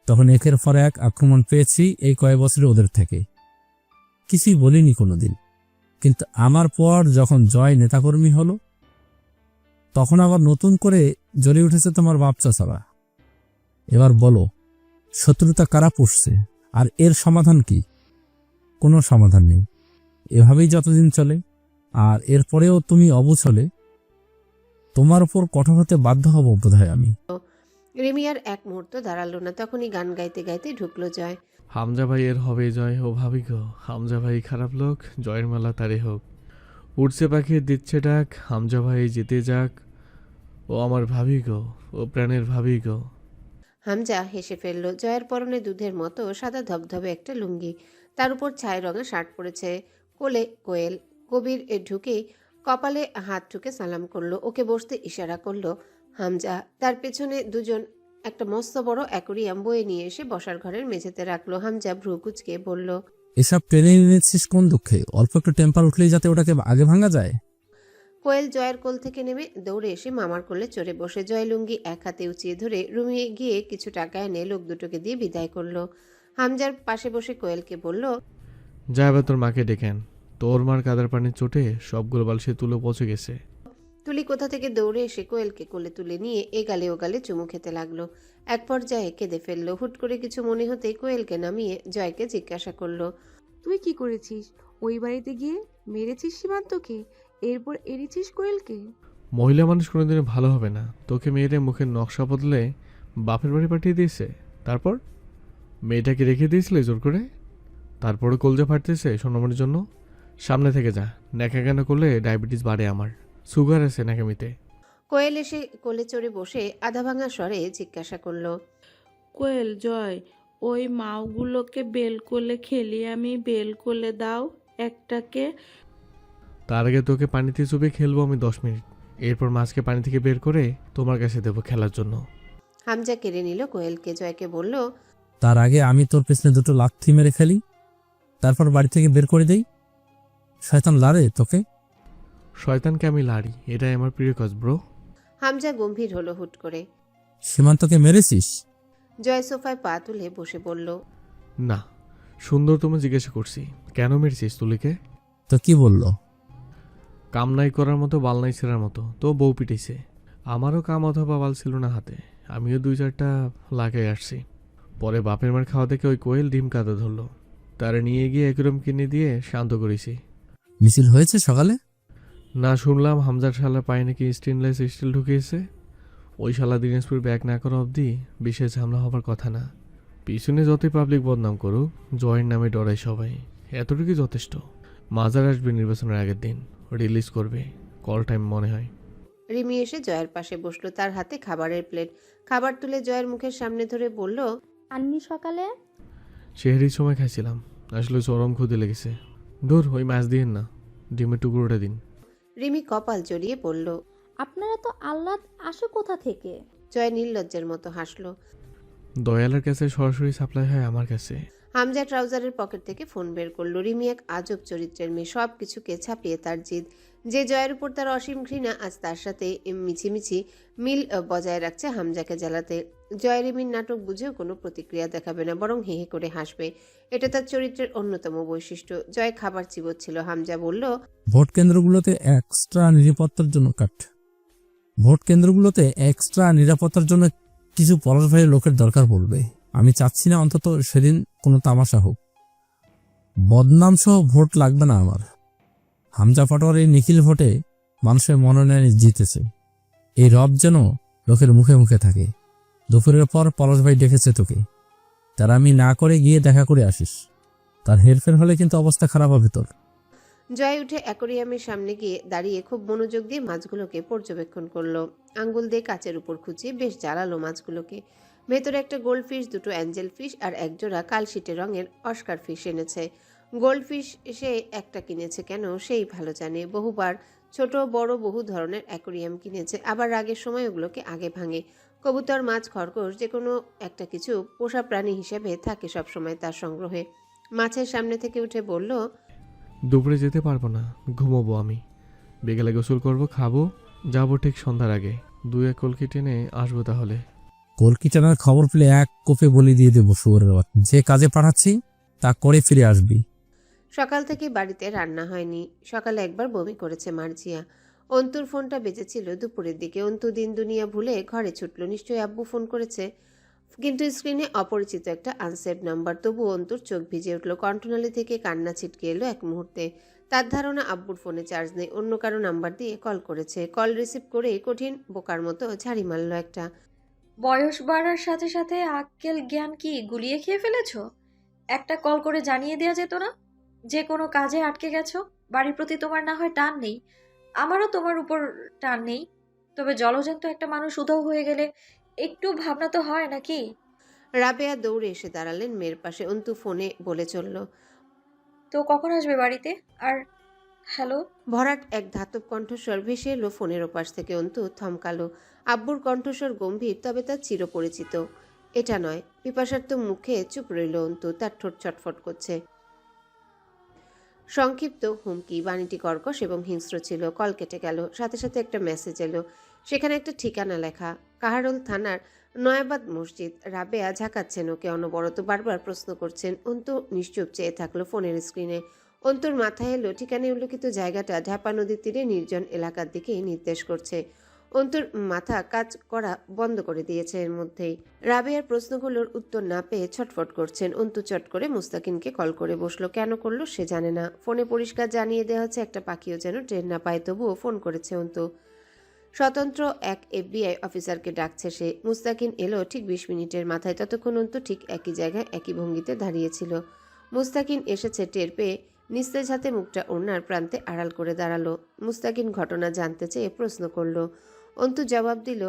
তখন একের পর এক আক্রমণ পেয়েছি এই কয়েক বছরে ওদের থেকে। কিছুই বলিনি কোনোদিন, কিন্তু আমার পর যখন জয় নেতাকর্মী হলো, তখন আবার নতুন করে জ্বলে উঠেছে তোমার বাপ চাচারা। এবার বলো, শত্রুতা কারা পুষছে, আর এর সমাধান কি? কোনো সমাধান নেই। এভাবেই যতদিন চলে, আর এরপরেও তুমি অবুঝ হলে তোমার উপর কঠোর হতে বাধ্য হব বোধহয় আমি। রিমি আর এক মুহূর্ত দাঁড়ালো না, তখনই গান গাইতে গাইতে ঢুকলো জয়। হামজা ভাইয়ের হবে জয়, ও ভাবি গো হামজা ভাই খারাপ লোক, জয়ের মেলা তারে হোক। উঠছে পাখি দিচ্ছে ডাক, হামজা ভাই জিতে যাক, ও আমার ভাবি গো, ও প্রাণের ভাবি গো। হামজা হেসে ফেলল। জয়ের পরনে দুধের মতো সাদা ধবধবে একটা লুঙ্গি, তার উপর ছাই রঙা শার্ট পরেছে। কোলে কোয়েল। কবির ঢুকেই কপালে হাত ঠুকে সালাম করলো, ওকে বসতে ইশারা করলো। হামজা তার পেছনে দুজন একটা মস্ত বড় অ্যাকোরিয়াম বয়ে নিয়ে এসে বসার ঘরের মেঝেতে রাখলো। হামজা ভ্রু কুচকে বলল, এসব ট্রেনে এনেছিস কোন দুঃখে? অল্প একটু টেম্পার উঠলেই যাতে ওটাকে আগে ভাঙা যায়। কোয়েল জয়ের কোল থেকে নেমে দৌড়ে এসে মামার কোলে চড়ে বসে। জয় লুঙ্গি এক হাতে উঁচিয়ে ধরে রুমে গিয়ে কিছু টাকা এনে লোক দুটোকে দিয়ে বিদায় করলো। হামজার পাশে বসে কোয়েলকে বলল, যা এবার তোর মাকে ডেকেন, তোর মার কাদার পানির চোটে সবগুলো বালসে তুলে পচে গেছে। তুলি কোথা থেকে দৌড়ে এসে কোয়েলকে কোলে তুলে নিয়ে এ গালে ও গালে চুমু খেতে লাগলো। এক পর্যায়ে কেঁদে ফেললো। হুট করে কিছু মনে হতেই কোয়েলকে নামিয়ে জয়কে জিজ্ঞাসা করলো, তুই কি করেছিস? ওই বাড়িতে গিয়ে মেরেছিস সীমান্তকে, এরপর এড়েছিস কোয়েলকে? মহিলা মানুষ কোনোদিনও ভালো হবে না, তোকে মেয়েরে মুখের নকশা বদলে বাপের বাড়ি পাঠিয়ে দিয়েছে। তারপর মেয়েটাকে রেখে দিয়েছিলে জোর করে, তারপরে কলজা ফাটতেছে সোনামণির জন্য। সামনে থেকে যা, ন্যাকা কেন করলে ডায়াবেটিস বাড়ে আমার, সুগার আছে ন্যাকামিতে। কোয়েল এসে কোলে চড়ে বসে আধা ভাঙা স্বরে জিজ্ঞাসা করলো, কোয়েল, জয়, ওই মাওগুলোকে বেল কোলে খেলি আমি, বেল কোলে দাও একটাকে। তার আগে তোকে পানিতে চুপে খেলবো আমি 10 মিনিট, এরপর মাছকে পানি থেকে বের করে তোমার কাছে দেবো খেলার জন্য। হামজা কেড়ে নিল কোয়েলকে। জয়কে বলল, তার আগে আমি তোর পেছনে দুটো লাথি মেরে ফেলি, তারপর বাড়ি থেকে বের করে দেই। শয়তান লারে তোকে। শয়তানকে আমি লাড়ি, এটাই আমার প্রিয় কাজ ব্রো। হামজা গম্ভীর হলো হুট করে। সীমান্তকে মেরেছিস? জয় সোফায় পা তুলে বসে বলল, না, সুন্দর তুমি জিজ্ঞাসা করছি কেন মেরেছিস তুলিকে। তো কি বলল? কাম নাই করার মতো বাল নাই ছেঁড়ার মতো, তো বউ পিটেছে। আমারও কাম অথবা বাল ছিল না হাতে, আমিও 2-4টা লাগাই আসছি। পরে বাপের মার খাওয়া দেখে ওই কোয়েল ডিম কাঁদা ধরলো, তারা নিয়ে গিয়ে একরম কিনে দিয়ে শান্ত করেছি। মিছিল হয়েছে সকালে? না, শুনলাম হামজার শালা পায়ে নাকি স্টেনলেস স্টিল ঢুকিয়েছে। ওই শালা দিনাজপুর ব্যাক না করা অবধি বিশেষ ঝামেলা হবার কথা না। পিছনে যতই পাবলিক বদনাম করুক, জয়ের নামে ডরায় সবাই, এতটুকুই যথেষ্ট। মাজার আসবে নির্বাচনের আগের দিন, রিলিজ করবে, কল টাইম মনে হয়। রিমি এসে জয়ের পাশে বসলো, তার হাতে খাবারের প্লেট। খাবার তুলে জয়ের মুখের সামনে ধরে বলল, আননি সকালে? সেহরির সময় খাইছিলাম, আসলে চরম ক্ষুদে লেগেছে। দূর, ওই মাছ দিন না, ডিমের টুকরোটা দিন। রিমি কপাল জড়িয়ে বলল। আপনারা তো আহ্লাদ আসে কোথা থেকে? জয় নির্লজ্জের মতো হাসলো। দয়ালের কাছে সরাসরি সাপ্লাই হয় আমার কাছে। হামজা ট্রাউজারের পকেট থেকে ফোন বের করলো। রিমি এক আজব চরিত্রের মেয়ে, সব কিছুকে ছাপিয়ে তার জিদ। যে জয়ের উপর তার অসীম ঘৃণা, আজ তার সাথে মিছিমিছি মিল বজায় রাখছে হামজাকে জ্বালাতে। জয় রিমির নাটক বুঝেও কোনো প্রতিক্রিয়া দেখাবে না, বরং হেহে করে হাসবে। এটা তার চরিত্রের অন্যতম বৈশিষ্ট্য। জয় খাবার চিবোচ্ছিল। হামজা বলল, ভোট কেন্দ্রগুলোতে এক্সট্রা নিরাপত্তার জন্য কিছু পলাশবাহী লোকের দরকার পড়বে। আমি চাচ্ছি না অন্তত সেদিন কোনো তামাশা হোক। বদনাম সহ ভোট লাগবে না আমার। হামজা পাটোয়ার এই নিখিল ভোটে মানুষের মনোনয়ন জিতেছে। এই রব যেন লোকের মুখে মুখে থাকে। দুপুরের পর পলাশ ভাই ডেকেছে তোকে, তার আমি না করে গিয়ে দেখা করে আসিস। তার হেরফের হলে কিন্তু অবস্থা খারাপ হবে তোর। জয় উঠে অ্যাকোরিয়ামের সামনে গিয়ে দাঁড়িয়ে খুব মনোযোগ দিয়ে মাছগুলোকে পর্যবেক্ষণ করলো। আঙ্গুল দিয়ে কাচের উপর খুঁচিয়ে বেশ জ্বালালো মাছগুলোকে। ভেতরে একটা গোল্ড ফিশ, দুটো অ্যাঞ্জেল ফিশ আর একজোড়া কালশিটে রঙের অস্কার ফিশ এনেছে। গোল্ড ফিশ সে একটা কিনেছে কেন সেই ভালো জানে। বহুবার ছোট বড় বহু ধরনের অ্যাকোরিয়াম কিনেছে, আবার রাগের সময় ওগুলোকে আগে ভাঙে। কবুতর, মাছ, খরগোশ যে কোনো একটা কিছু পোষা প্রাণী হিসেবে থাকে সবসময় তার সংগ্রহে। মাছের সামনে থেকে উঠে বলল, দুপুরে যেতে পারবো না, ঘুমোবো আমি। বিকেলে গোসল করব, খাবো, যাবো ঠিক সন্ধ্যার আগে। 2-1 কলকি টেনে আসবো তাহলে। কলকি টানার খবর পেলে এক কোপে বলি দিয়ে দেবো শুয়োরের বাচ্চা। যে কাজে পাঠাচ্ছি তা করে ফিরে আসবি। সকাল থেকে বাড়িতে রান্না হয়নি। সকালে একবার বমি করেছে মার্জিয়া। অন্তুর ফোনটা বেজেছিল দুপুরের দিকে। অন্তু দিন দুনিয়া ভুলে ঘরে ছুটল, নিশ্চয়ই আব্বু ফোন করেছে। কিন্তু স্ক্রিনে অপরিচিত একটা আনসেভ নাম্বার। তবু অন্তুর চোখ ভিজে উঠল। কণ্ঠনালী থেকে কান্না ছিটকে এলো এক মুহূর্তে। তার ধারণা আব্বুর ফোনে চার্জ নেই, অন্য কারো নাম্বার দিয়ে কল করেছে। কল রিসিভ করেই কঠিন বোকার মতো ঝাড়ি মারল একটা। বয়স বাড়ার সাথে সাথে আক্কেল জ্ঞান কি গুলিয়ে খেয়ে ফেলেছো? একটা কল করে জানিয়ে দেওয়া যেত না যে কোনো কাজে আটকে গেছো? বাড়ির প্রতি তোমার না হয় টান নেই, আমারও তোমার উপর টান নেই, তবে জলজন্ত একটা মানুষ উধাও হয়ে গেলে একটু ভাবনা তো হয় নাকি? রাবেয়া দৌড়ে এসে দাঁড়ালেন মেয়ের পাশে। অন্তু ফোনে বলে চলল, তো কখন আসবে বাড়িতে? আর হ্যালো। ভরাট এক ধাতব কণ্ঠস্বর ভেসে এলো ফোনের ওপাশ থেকে। অন্তু থমকালো। আব্বুর কণ্ঠস্বর গম্ভীর, তবে তার চিরপরিচিত। এটা নয়। পিপাসার্ত মুখে চুপ রইল অন্তু। তার ঠোঁট ছটফট করছে। সংক্ষিপ্ত হুমকি, বাণীটি কর্কশ এবং হিংস্র ছিল। কল কেটে গেল। সাথে সাথে একটা মেসেজ এলো। সেখানে একটা ঠিকানা লেখা, কাহারোল থানার নয়াবাদ মসজিদ। রাবেয়া ঝাঁকাচ্ছেন ওকে অনবরত, বারবার প্রশ্ন করছেন। অন্তু নিশ্চুপ চেয়ে থাকলো ফোনের স্ক্রিনে। অন্তুর মাথায় এলো ঠিকানায় উল্লেখিত জায়গাটা ঢাপা নদীর তীরে নির্জন এলাকার দিকেই নির্দেশ করছে। অন্তুর মাথা কাজ করা বন্ধ করে দিয়েছে এর মধ্যেই। রাবেয়ার প্রশ্নগুলোর উত্তর না পেয়ে ছটফট করছেন। অন্তু চট করে মুস্তাকিনকে কল করে বসলো। কেন করলো সে জানে না। ফোনে পরিষ্কার জানিয়ে দেওয়া হচ্ছে একটা পাখিও যেন ট্রেন না পায়, তবুও ফোন করেছে অন্তু। স্বতন্ত্র এক FBI অফিসারকে ডাকছে সে। মুস্তাকিন এলো ঠিক 20 মিনিটের মাথায়। ততক্ষণ অন্তু ঠিক একই জায়গায় একই ভঙ্গিতে দাঁড়িয়েছিল। মুস্তাকিন এসেছে টের পেয়ে নিস্তেজ হাতে মুখটা ওড়নার প্রান্তে আড়াল করে দাঁড়ালো। মুস্তাকিন ঘটনা জানতে চেয়ে প্রশ্ন করলো। অন্তু জবাব দিল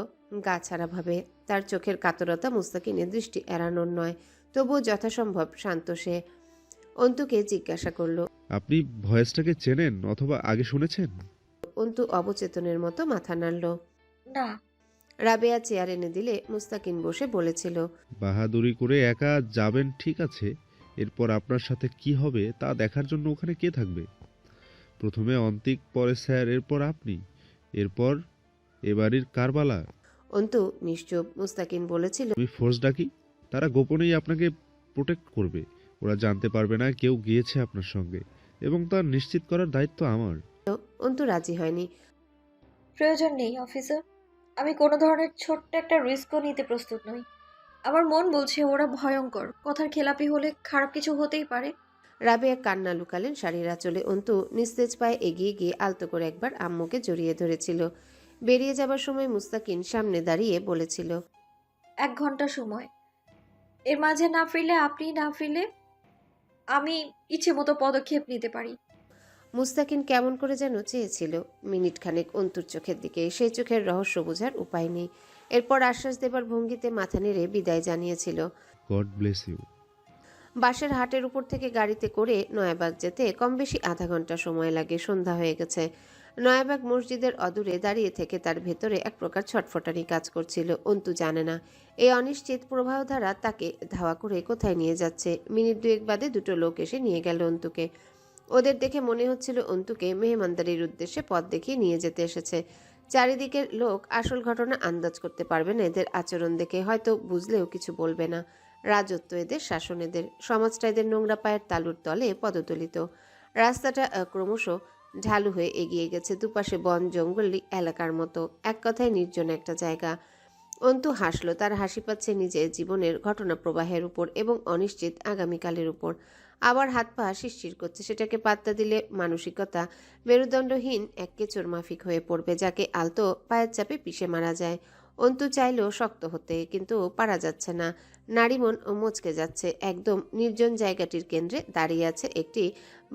গা ছাড়াভাবে। তার চোখের কাতরতা মুস্তাকিনের দৃষ্টি এড়ানোর নয়, তবুও যথাসম্ভব শান্ত সে। অন্তুকে জিজ্ঞাসা করলো। আপনি ভয়েসটাকে চেনেন অথবা আগে শুনেছেন? অন্তু অবচেতনের মতো মাথা নাড়ল। না। রাবেয়া চেয়ার এনে দিলে মুস্তাকিন বসে বলেছিল, বাহাদুরি করে একা যাবেন ঠিক আছে, এরপর আপনার সাথে কি হবে তা দেখার জন্য ওখানে কে থাকবে? প্রথমে অন্তিক, পরে স্যার, এরপর আপনি, এরপর এবাড়ির কারবালা। অন্তু নিশ্চুপ। মুস্তাকিন বলেছিল, আমি ফোর্স ডাকি, তারা গোপনেই আপনাকে প্রোটেক্ট করবে। ওরা জানতে পারবে না কেউ গিয়েছে আপনার সঙ্গে, এবং তা নিশ্চিত করার দায়িত্ব আমার। অন্তু রাজি হয়নি। প্রয়োজন নেই অফিসার, আমি কোনো ধরনের ছোট্ট একটা রিস্কও নিতে প্রস্তুত নই। আমার মন বলছে ওরা ভয়ঙ্কর, কথার খেলাপি হলে খারাপ কিছু হতেই পারে। রাবেয়া কান্না লুকালেন শাড়ির আঁচলে। অন্তু নিস্তেজ পায়ে এগিয়ে গিয়ে আলতো করে একবার আম্মুকে জড়িয়ে ধরেছিল। বেরিয়ে যাবার সময় মুস্তাকিন সামনে দাঁড়িয়ে বলেছিল, 1 ঘন্টা সময়, এর মাঝে না ফিরলে, আপনি না ফিরলে আমি ইচ্ছে মতো পদক্ষেপ নিতে পারি। মুস্তাকিন কেমন করে যেন চেয়েছিল মিনিট খানেক অন্তুর চোখের দিকে, সেই চোখের রহস্য বোঝার উপায় নেই। এরপর আশ্বাস দেবার ভঙ্গিতে মাথা নেড়ে বিদায় জানিয়েছিল। God bless you. বাসের হাটের উপর থেকে গাড়িতে করে নয়াবাগ যেতে কম বেশি আধা ঘন্টা সময় লাগে। সন্ধ্যা হয়ে গেছে। নয়াবাগ মসজিদের অদূরে দাঁড়িয়ে থেকে তার ভেতরে এক প্রকার ছটফটানি কাজ করছিল। অন্তু জানে না এই অনিশ্চিত প্রবাহধারা তাকে ধাওয়া করে কোথায় নিয়ে যাচ্ছে। মিনিট দুয়েক বাদে দুটো লোক এসে নিয়ে গেল অন্তুকে। ওদের দেখে মনে হচ্ছিল অন্তুকে মেহমানদারির উদ্দেশ্যে পথ দেখিয়ে নিয়ে যেতে এসেছে। চারিদিকের লোক আসল ঘটনা আন্দাজ করতে পারবে না এদের আচরণ দেখে, হয়তো বুঝলেও কিছু বলবে না। রাজত্ব এদের, শাসন এদের, সমাজটা এদের নোংরা পায়ের তালুর তলে পদতলিত। রাস্তাটা ক্রমশ ঢালু হয়ে এগিয়ে গেছে, দুপাশে বন জঙ্গলি এলাকার মতো, এক কথায় নির্জন একটা জায়গা। অন্তু হাসলো, তার হাসি পাচ্ছে নিজের জীবনের ঘটনা প্রবাহের উপর এবং অনিশ্চিত আগামীকালের উপর। আবার হাত পা শিরশির করছে, সেটাকে পাত্তা দিলে মানসিকতা মেরুদণ্ডহীন এক কেচোর মাফিক হয়ে পড়বে, যাকে আলতো পায়ের চাপে পিষে মারা যায়। অন্তু চাইলেও শক্ত হতে, কিন্তু পারা যাচ্ছে না। নারী মন মচকে যাচ্ছে। একদম নির্জন জায়গাটির কেন্দ্রে দাঁড়িয়ে আছে একটি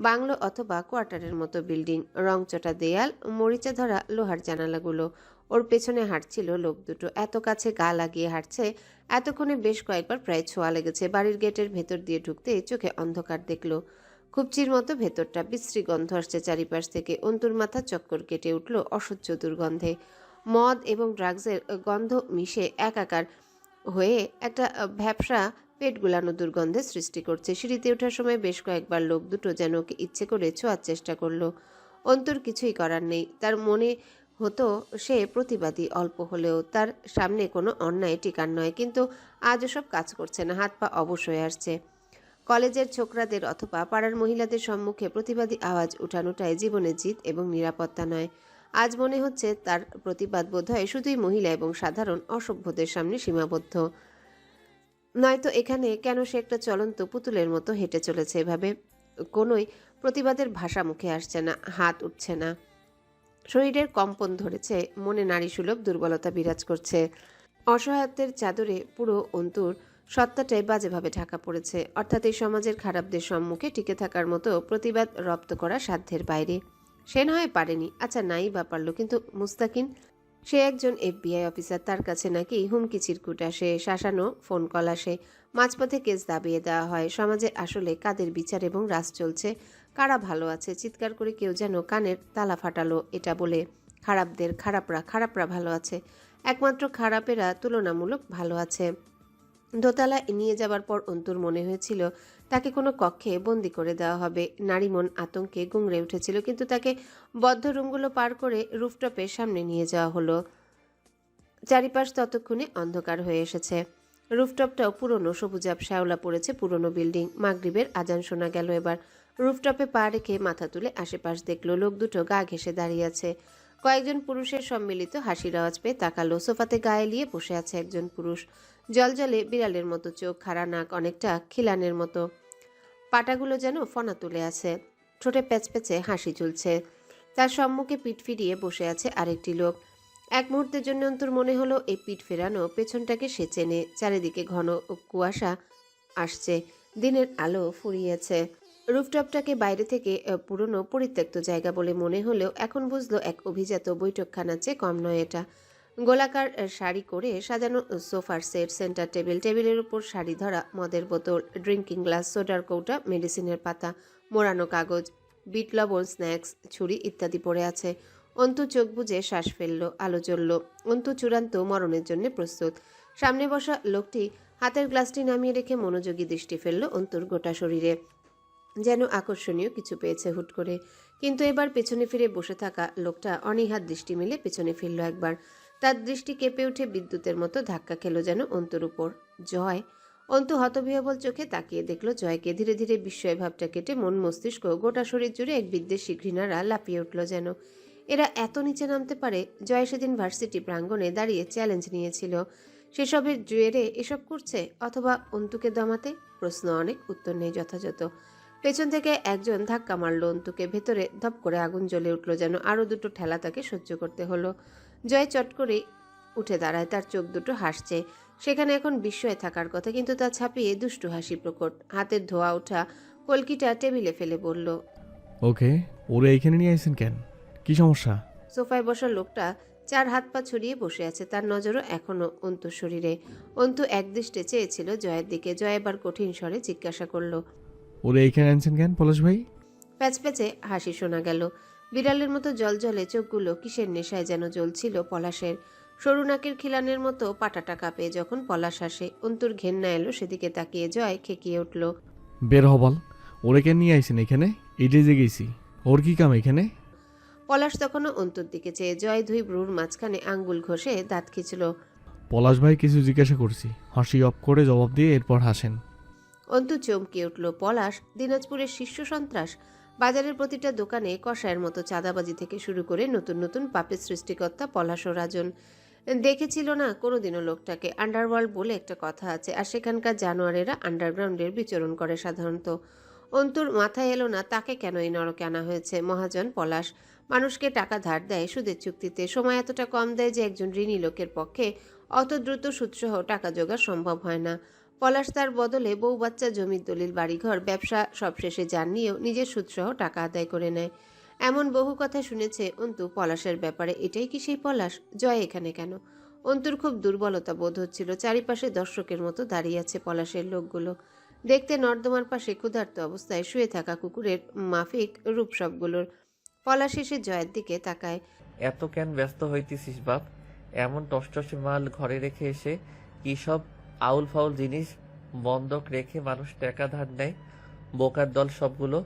বাংলো অথবা কোয়ার্টারের মতো বিল্ডিং। রংচটা দেয়াল, মরিচা ধরা লোহার জানালাগুলো। ওর পেছনে হাঁটছিল লোক দুটো, এত কাছে গা লাগিয়ে হাঁটছে। এতক্ষণে বেশ কয়েকবার প্রায় ছোঁয়া লেগেছে। বাড়ির গেটের ভেতর দিয়ে ঢুকতে চোখে অন্ধকার দেখলো। খুবচির মতো ভেতরটা, বিশ্রী গন্ধ আসছে চারিপাশ থেকে। অন্তুর মাথা চক্কর কেটে উঠল অসহ্য দুর্গন্ধে। মদ এবং ড্রাগসের গন্ধ মিশে একাকার হয়ে একটা ভ্যাপসা পেট গুলানো দুর্গন্ধের সৃষ্টি করছে। সিঁড়িতে ওঠার সময় বেশ কয়েকবার লোক দুটো যেন ওকে ইচ্ছে করে ছোঁয়ার চেষ্টা করলো। অন্তুর কিছুই করার নেই। তার মনে হতো সে প্রতিবাদী অল্প হলেও, তার সামনে কোনো অন্যায় টিকার নয়, কিন্তু আজ ওসব কাজ করছে না। হাত পা অবশ হয়ে আসছে। কলেজের ছোকরাদের অথবা পাড়ার মহিলাদের সম্মুখে প্রতিবাদী আওয়াজ উঠানোটাই জীবনের জিত এবং নিরাপত্তা নয়। আজ মনে হচ্ছে তার প্রতিবাদ বোধহয় শুধুই মহিলা এবং সাধারণ অসভ্যদের সামনে সীমাবদ্ধ। নয়তো এখানে কেন সে একটা চলন্ত পুতুলের মতো হেঁটে চলেছে এভাবে? কোনোই প্রতিবাদের ভাষা মুখে আসছে না, হাত উঠছে না। শরীরের কম্পন ধরেছে, মনে নারীসুলভ দুর্বলতা বিরাজ করছে। অসহায়ত্বের চাদরে পুরো অন্তুর সত্তাটাই বাজেভাবে ঢাকা পড়েছে, অর্থাৎ এই সমাজের খারাপদের সম্মুখে টিকে থাকার মতো প্রতিবাদ রপ্ত করা সাধ্যের বাইরে। সে না হয় পারেনি, আচ্ছা নাই বা পারল, কিন্তু মুস্তাকিন, সে একজন FBI অফিসার, তার কাছে নাকি হুমকি চিরকুট আসে, শাসানো ফোন কল আসে, মাঝপথে কেস দাবিয়ে দেওয়া হয়। সমাজে আসলে কাদের বিচার এবং রাজ চলছে, কারা ভালো আছে? চিৎকার করে কেউ যেন কানের তালা ফাটালো এটা বলে, খারাপরা ভালো আছে, একমাত্র খারাপেরা তুলনামূলক ভালো আছে। দোতলায় নিয়ে যাবার পর অন্তুর মনে হয়েছিল তাকে কোনো কক্ষে বন্দি করে দেওয়া হবে। নারী মন আতঙ্কে গুংড়ে উঠেছিল, কিন্তু তাকে বদ্ধ রুমগুলো পার করে রুফটপের সামনে নিয়ে যাওয়া হলো। চারিপাশ ততক্ষণে অন্ধকার হয়ে এসেছে। রুফটপটাও পুরনো, সবুজাব শ্যাওলা পড়েছে পুরনো বিল্ডিং। মাগরিবের আজান শোনা গেল এবার। রুফটপে পা রেখে মাথা তুলে আশেপাশ দেখলো। লোক দুটো গা ঘেঁষে দাঁড়িয়ে আছে। কয়েকজন পুরুষের সম্মিলিত হাসির আওয়াজ পেয়ে তাকালো। সোফাতে গায়ে এলিয়ে বসে আছে একজন পুরুষ। জলজলে বিড়ালের মতো চোখ, খাড়া নাক, অনেকটা খিলানের মতো। পাটাগুলো যেন ফনা তুলে আছে, ঠোঁটে প্যাচপ্যাচে হাসি ঝুলছে। তার সম্মুখে পিঠ ফিরিয়ে বসে আছে আরেকটি লোক। এক মুহূর্তের জন্য অন্তর মনে হলো এই পিঠ ফেরানো পেছনটাকে সে চেনে। চারিদিকে ঘন কুয়াশা আসছে, দিনের আলো ফুরিয়েছে। রুফটপটাকে বাইরে থেকে পুরনো পরিত্যক্ত জায়গা বলে মনে হলেও এখন বুঝলো এক অভিজাত বৈঠকখানার চেয়ে কম নয় এটা। গোলাকার শাড়ি করে সাজানো সোফার সেট, সেন্টার টেবিল, টেবিলের উপর শাড়ি ধরা মদের বোতল, ড্রিঙ্কিং গ্লাস, সোডার কৌটা, মেডিসিনের পাতা, মোড়ানো কাগজ, বিট লবণ, স্ন্যাক্স, ছুরি ইত্যাদি পড়ে আছে। অন্তু চোখ বুজে শ্বাস ফেলল, আলো জ্বলল। অন্তু চূড়ান্ত মরণের জন্য প্রস্তুত। সামনে বসা লোকটি হাতের গ্লাসটি নামিয়ে রেখে মনোযোগী দৃষ্টি ফেলল অন্তুর গোটা শরীরে। যেন আকর্ষণীয় কিছু পেয়েছে হুট করে। কিন্তু এবার পেছনে ফিরে বসে থাকা লোকটা অনীহার দৃষ্টি মেলে পেছনে ফিরল একবার। তার দৃষ্টি কেঁপে উঠে বিদ্যুতের মতো ধাক্কা খেলো যেন অন্তুর উপর। জয়! অন্তু হতবিহ্বল চোখে তাকিয়ে দেখল জয়কে। ধীরে ধীরে বিস্ময় ভাবটা কেটে মন মস্তিষ্ক গোটা শরীর জুড়ে এক বিদ্বেষী ঘৃণারা লাফিয়ে উঠল যেন। এরা এত নিচে নামতে পারে? জয় সেদিন ভার্সিটি প্রাঙ্গণে দাঁড়িয়ে চ্যালেঞ্জ নিয়েছিল, সেসবের জেরে এসব করছে, অথবা অন্তুকে দমাতে? প্রশ্ন অনেক, উত্তর নেই যথাযথ। পেছন থেকে একজন ধাক্কা মারল অন্তুকে। ভেতরে ধপ করে আগুন জ্বলে উঠল যেন। আরো দুটো ঠেলা তাকে সহ্য করতে হলো। জয় চট করে উঠে দাঁড়ায়, তার চোখ দুটো হাসছে। সেখানে এখন বিস্ময় থাকার কথা, কিন্তু তা ছাপিয়ে দুষ্টু হাসি প্রকট। হাতের ধোয়া ওঠা কলকিটা টেবিলে ফেলে বলল, ওকে, ওরে এইখানে নিয়ে আসছেন কেন? কি সমস্যা? সোফায় বসা লোকটা 4 হাত পা ছড়িয়ে বসে আছে, তার নজরও এখনো অন্তুর শরীরে। অন্তু একদৃষ্টে চেয়েছিল জয়ের দিকে। জয় এবার কঠিন স্বরে জিজ্ঞাসা করলো। ওরে এইখানে আনছেন কেন পলাশ ভাই? প্যাচপ্যাচে হাসি শোনা গেল। বিড়ালের মতো জলজলে চোখগুলো কিসের নেশায় যেন জ্বলছিল পলাশের। সরু নাকের খিলানের মতো পাটাটা কাঁপে যখন পলাশ হাসে। অন্তুর ঘেন্না এলো সেদিকে তাকিয়ে। জয় খেকিয়ে উঠল। বের হ বল, ওরে কেন নিয়ে আইছেন এখানে? এইটাই যে গেছি, ওর কি কাম এখানে? পলাশ তখনও অন্তুর দিকে চেয়ে। জয় ধুই ভ্রুর মাঝখানে আঙ্গুল ঘষে দাঁত খিঁচল। পলাশ ভাই কিছু জিজ্ঞাসা করছি, হাসি অফ করে জবাব দিয়ে এরপর হাসেন। অন্তু চমকে উঠল। পলাশ দিনাজপুরের শীর্ষ সন্ত্রাস। বাজারের প্রতিটা দোকানে কষায়ের মতো চাঁদাবাজি থেকে শুরু করে নতুন নতুন পাপের সৃষ্টিকর্তা পলাশ ও রাজন। দেখেছিল না কোনোদিনও লোকটাকে। আন্ডারওয়ার্ল্ড বলে একটা কথা আছে, আর সেখানকার জানোয়ারেরা আন্ডারগ্রাউন্ডের বিচরণ করে সাধারণত। অন্তুর মাথায় এলো না তাকে কেন এই নরকে আনা হয়েছে। মহাজন পলাশ মানুষকে টাকা ধার দেয় সুদের চুক্তিতে। সময় এতটা কম দেয় যে একজন ঋণী লোকের পক্ষে অত দ্রুত সুদসহ টাকা জোগাড় সম্ভব হয় না। পলাশ তার বদলে বউ বাচ্চা, জমির দলিল, বাড়িঘর, ব্যবসা সব শেষে যান নিয়েও নিজের সুদসহ টাকা আদায় করে নেয়। এমন বহু কথা শুনেছে অন্তু পলাশের ব্যাপারে। এটাই কি সেই পলাশ? জয় এখানে কেন? অন্তুর খুব দুর্বলতা বোধ হচ্ছিল। চারিপাশে দর্শকের মতো দাঁড়িয়ে আছে পলাশের লোকগুলো। দেখতে নর্দমার পাশে ক্ষুধার্ত অবস্থায় শুয়ে থাকা কুকুরের মাফিক রূপ সবগুলোর। পলাশ এসে জয়ের দিকে তাকায়। এত কেন ব্যস্ত হইতেছিস বাপ? এমন টসটসে মাল ঘরে রেখে এসে কি সব আউল ফাউল জিনিস বন্ধক রেখে মানুষ টাকা ধার নেয়? বোকার দল সবগুলো।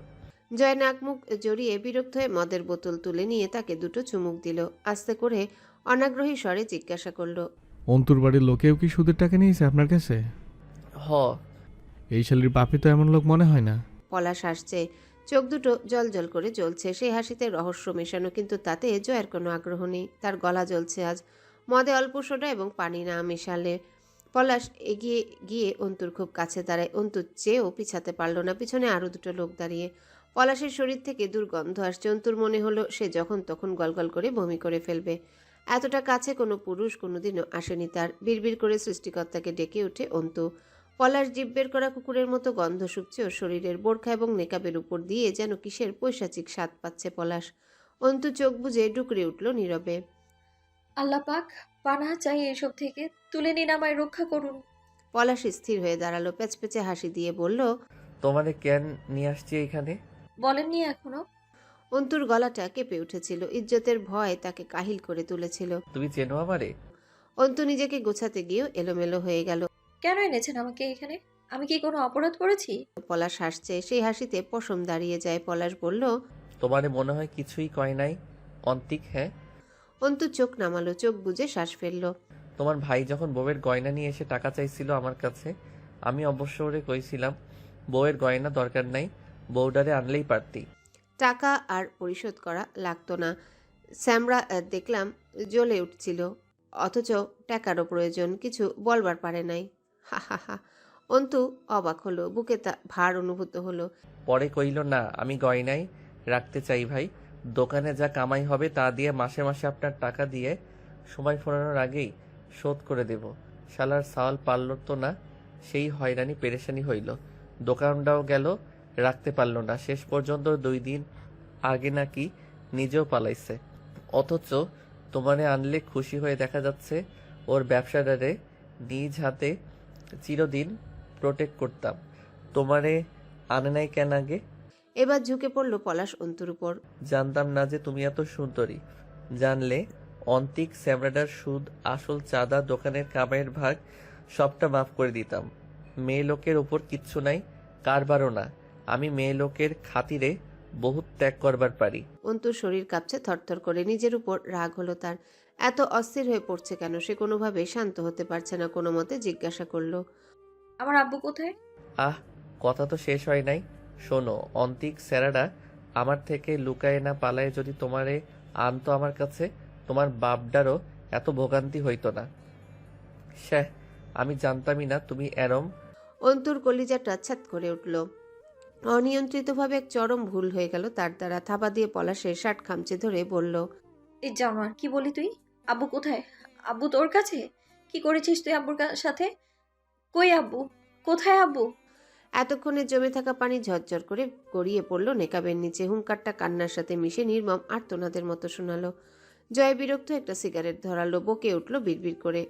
জয় নাক মুখ জড়িয়ে বিরক্ত হয়ে মদের বোতল তুলে নিয়ে তাকে দুটো চুমুক দিল। আস্তে করে অনাগ্রহী স্বরে জিজ্ঞাসা করলো। অন্তুর বাড়ির লোকেও কি সুদের টাকা নিয়েছে আপনার কাছে? হ, এই শালির বাপি তো এমন লোক মনে হয় না। পলাশ হাসছে, চোখ দুটো জল জল করে জ্বলছে। সেই হাসিতে রহস্য মেশানো, কিন্তু তাতে জয়ের কোনো আগ্রহ নেই। তার গলা জ্বলছে আজ। মদে অল্প সোডা এবং পানি না মেশালে। পলাশ এগিয়ে গিয়ে অন্তুর খুব কাছে দাঁড়ায়। অন্তুর চেয়েও পিছাতে পারল না। পিছনে আরও দুটো লোক দাঁড়িয়ে। পলাশের শরীর থেকে দুর্গন্ধ আসছে। অন্তুর মনে হলো সে যখন তখন গলগল করে বমি করে ফেলবে। এতটা কাছে কোনো পুরুষ কোনোদিনও আসেনি তার। বিড়বিড় করে সৃষ্টিকর্তাকে ডেকে ওঠে অন্তু। পলাশ জিভ বের করা কুকুরের মতো গন্ধ শুকছে ওর শরীরের। বোরখা এবং নেকাবের উপর দিয়ে যেন কিসের পৈশাচিক স্বাদ পাচ্ছে পলাশ। অন্তু চোখ বুজে ডুকরে উঠল নীরবে। আল্লাহ পাক, পানাহ চাই এসব থেকে, তুলে নিন, আমায় রক্ষা করুন। পলাশ স্থির হয়ে দাঁড়ালো। প্যাচপ্যাচে হাসি দিয়ে বলল। তোমারে কেন নিয়ে আসছি এখানে? বলেননি এখনো? অন্তুর গলাটা কেঁপে উঠেছিল। ইজ্জতের ভয় তাকে কাহিল করে তুলেছিল। তুমি চেনো আমারে? অন্তু নিজেকে গোছাতে গিয়েও এলোমেলো হয়ে গেল। কেন এনেছেন আমাকে এখানে? আমি কি কোনো অপরাধ করেছি? পলাশ হাসছে। সেই হাসিতে পশম দাঁড়িয়ে যায়। পলাশ বলল। তোমারে মনে হয় কিছুই কয় নাই অন্তিক? হ্যাঁ। অন্তু চোখ নামালো, চোখ বুজে শ্বাস ফেলল। তোমার ভাই যখন বউয়ের গয়না নিয়ে এসে টাকা চাইছিল আমার কাছে, আমি অবশ্য ওরে কইছিলাম বউয়ের গয়না দরকার নাই, বউডারে আনলেই পারতি। টাকা আর পরিশোধ করা লাগতো না। স্যামরা দেখলাম জ্বলে উঠছিল, অথচ টাকারও প্রয়োজন। কিছু বলবার পারে নাই। হা হা হা। অন্তু অবাক হলো, বুকে ভার অনুভূত হলো। পরে কইল না, আমি গয়নাই রাখতে চাই ভাই, দোকানে যা কামাই হবে তা দিয়ে মাসে মাসে আপনার টাকা দিয়ে সময় ফোরানোর আগেই শোধ করে দেব। শালার সাওয়াল পারল তো না, সেই হয়রানি পেরেশানি হইল। দোকানটাও গেল, রাখতে পারল না। শেষ পর্যন্ত 2 দিন আগে নাকি নিজেও পালাইছে। অথচ তোমারে আনলে খুশি হয়ে দেখা যাচ্ছে ওর ব্যবসাটারে নিজ হাতে চিরদিন প্রোটেক্ট করতাম। তোমারে আনে নাই কেন আগে? এবার ঝুঁকে পড়ল পলাশ অন্তুর উপর। জানতাম না যে তুমি এত সুন্দরী। জানলে অন্তিক স্যামরাডার সুদ আসল চাঁদা দোকানের কামাইয়ের ভাগ সবটা মাফ করে দিতাম। মেয়ে লোকের উপর কিচ্ছু নাই, কারবারও না। আমি মেয়ে লোকের খাতিরে বহুত ত্যাগ করবার পারি। অন্তুর শরীর কাঁপছে থরথর করে। নিজের উপর রাগ হলো তার। এত অস্থির হয়ে পড়ছে কেন? সে কোনোভাবে শান্ত হতে পারছে না। কোনো মতে জিজ্ঞাসা করলো। আমার আব্বু কোথায়? আহ, কথা তো শেষ হয় নাই। শোনো, অন্তিক স্যারাডা আমার থেকে লুকায় না পালায় যদি তোমারে আনতো আমার কাছে, তোমার বাপডারও এত ভোগান্তি হইতো না। শ্যাহ, আমি জানতামই না তুমি এরম। অন্তুর কলিজাটা ছাত করে উঠল। অনিয়ন্ত্রিতভাবে এক চরম ভুল হয়ে গেল তার দ্বারা। থাবা দিয়ে পলাশের শার্ট খামচে ধরে বলল। এই জানোয়ার, কি বলি তুই? আব্বু কোথায়? আব্বু তোর কাছে? কি করেছিস তুই আব্বুর সাথে? কই আব্বু? কোথায় আব্বু? এতক্ষণে জমে থাকা পানি ঝরঝর করে গড়িয়ে পড়ল নেকাবের নিচে। হুঙ্কারটা কান্নার সাথে মিশে নির্মম আর্তনাদের মতো শোনালো। জয় বিরক্ত একটা সিগারেট ধরালো, বকে উঠল বিড়বিড় করে।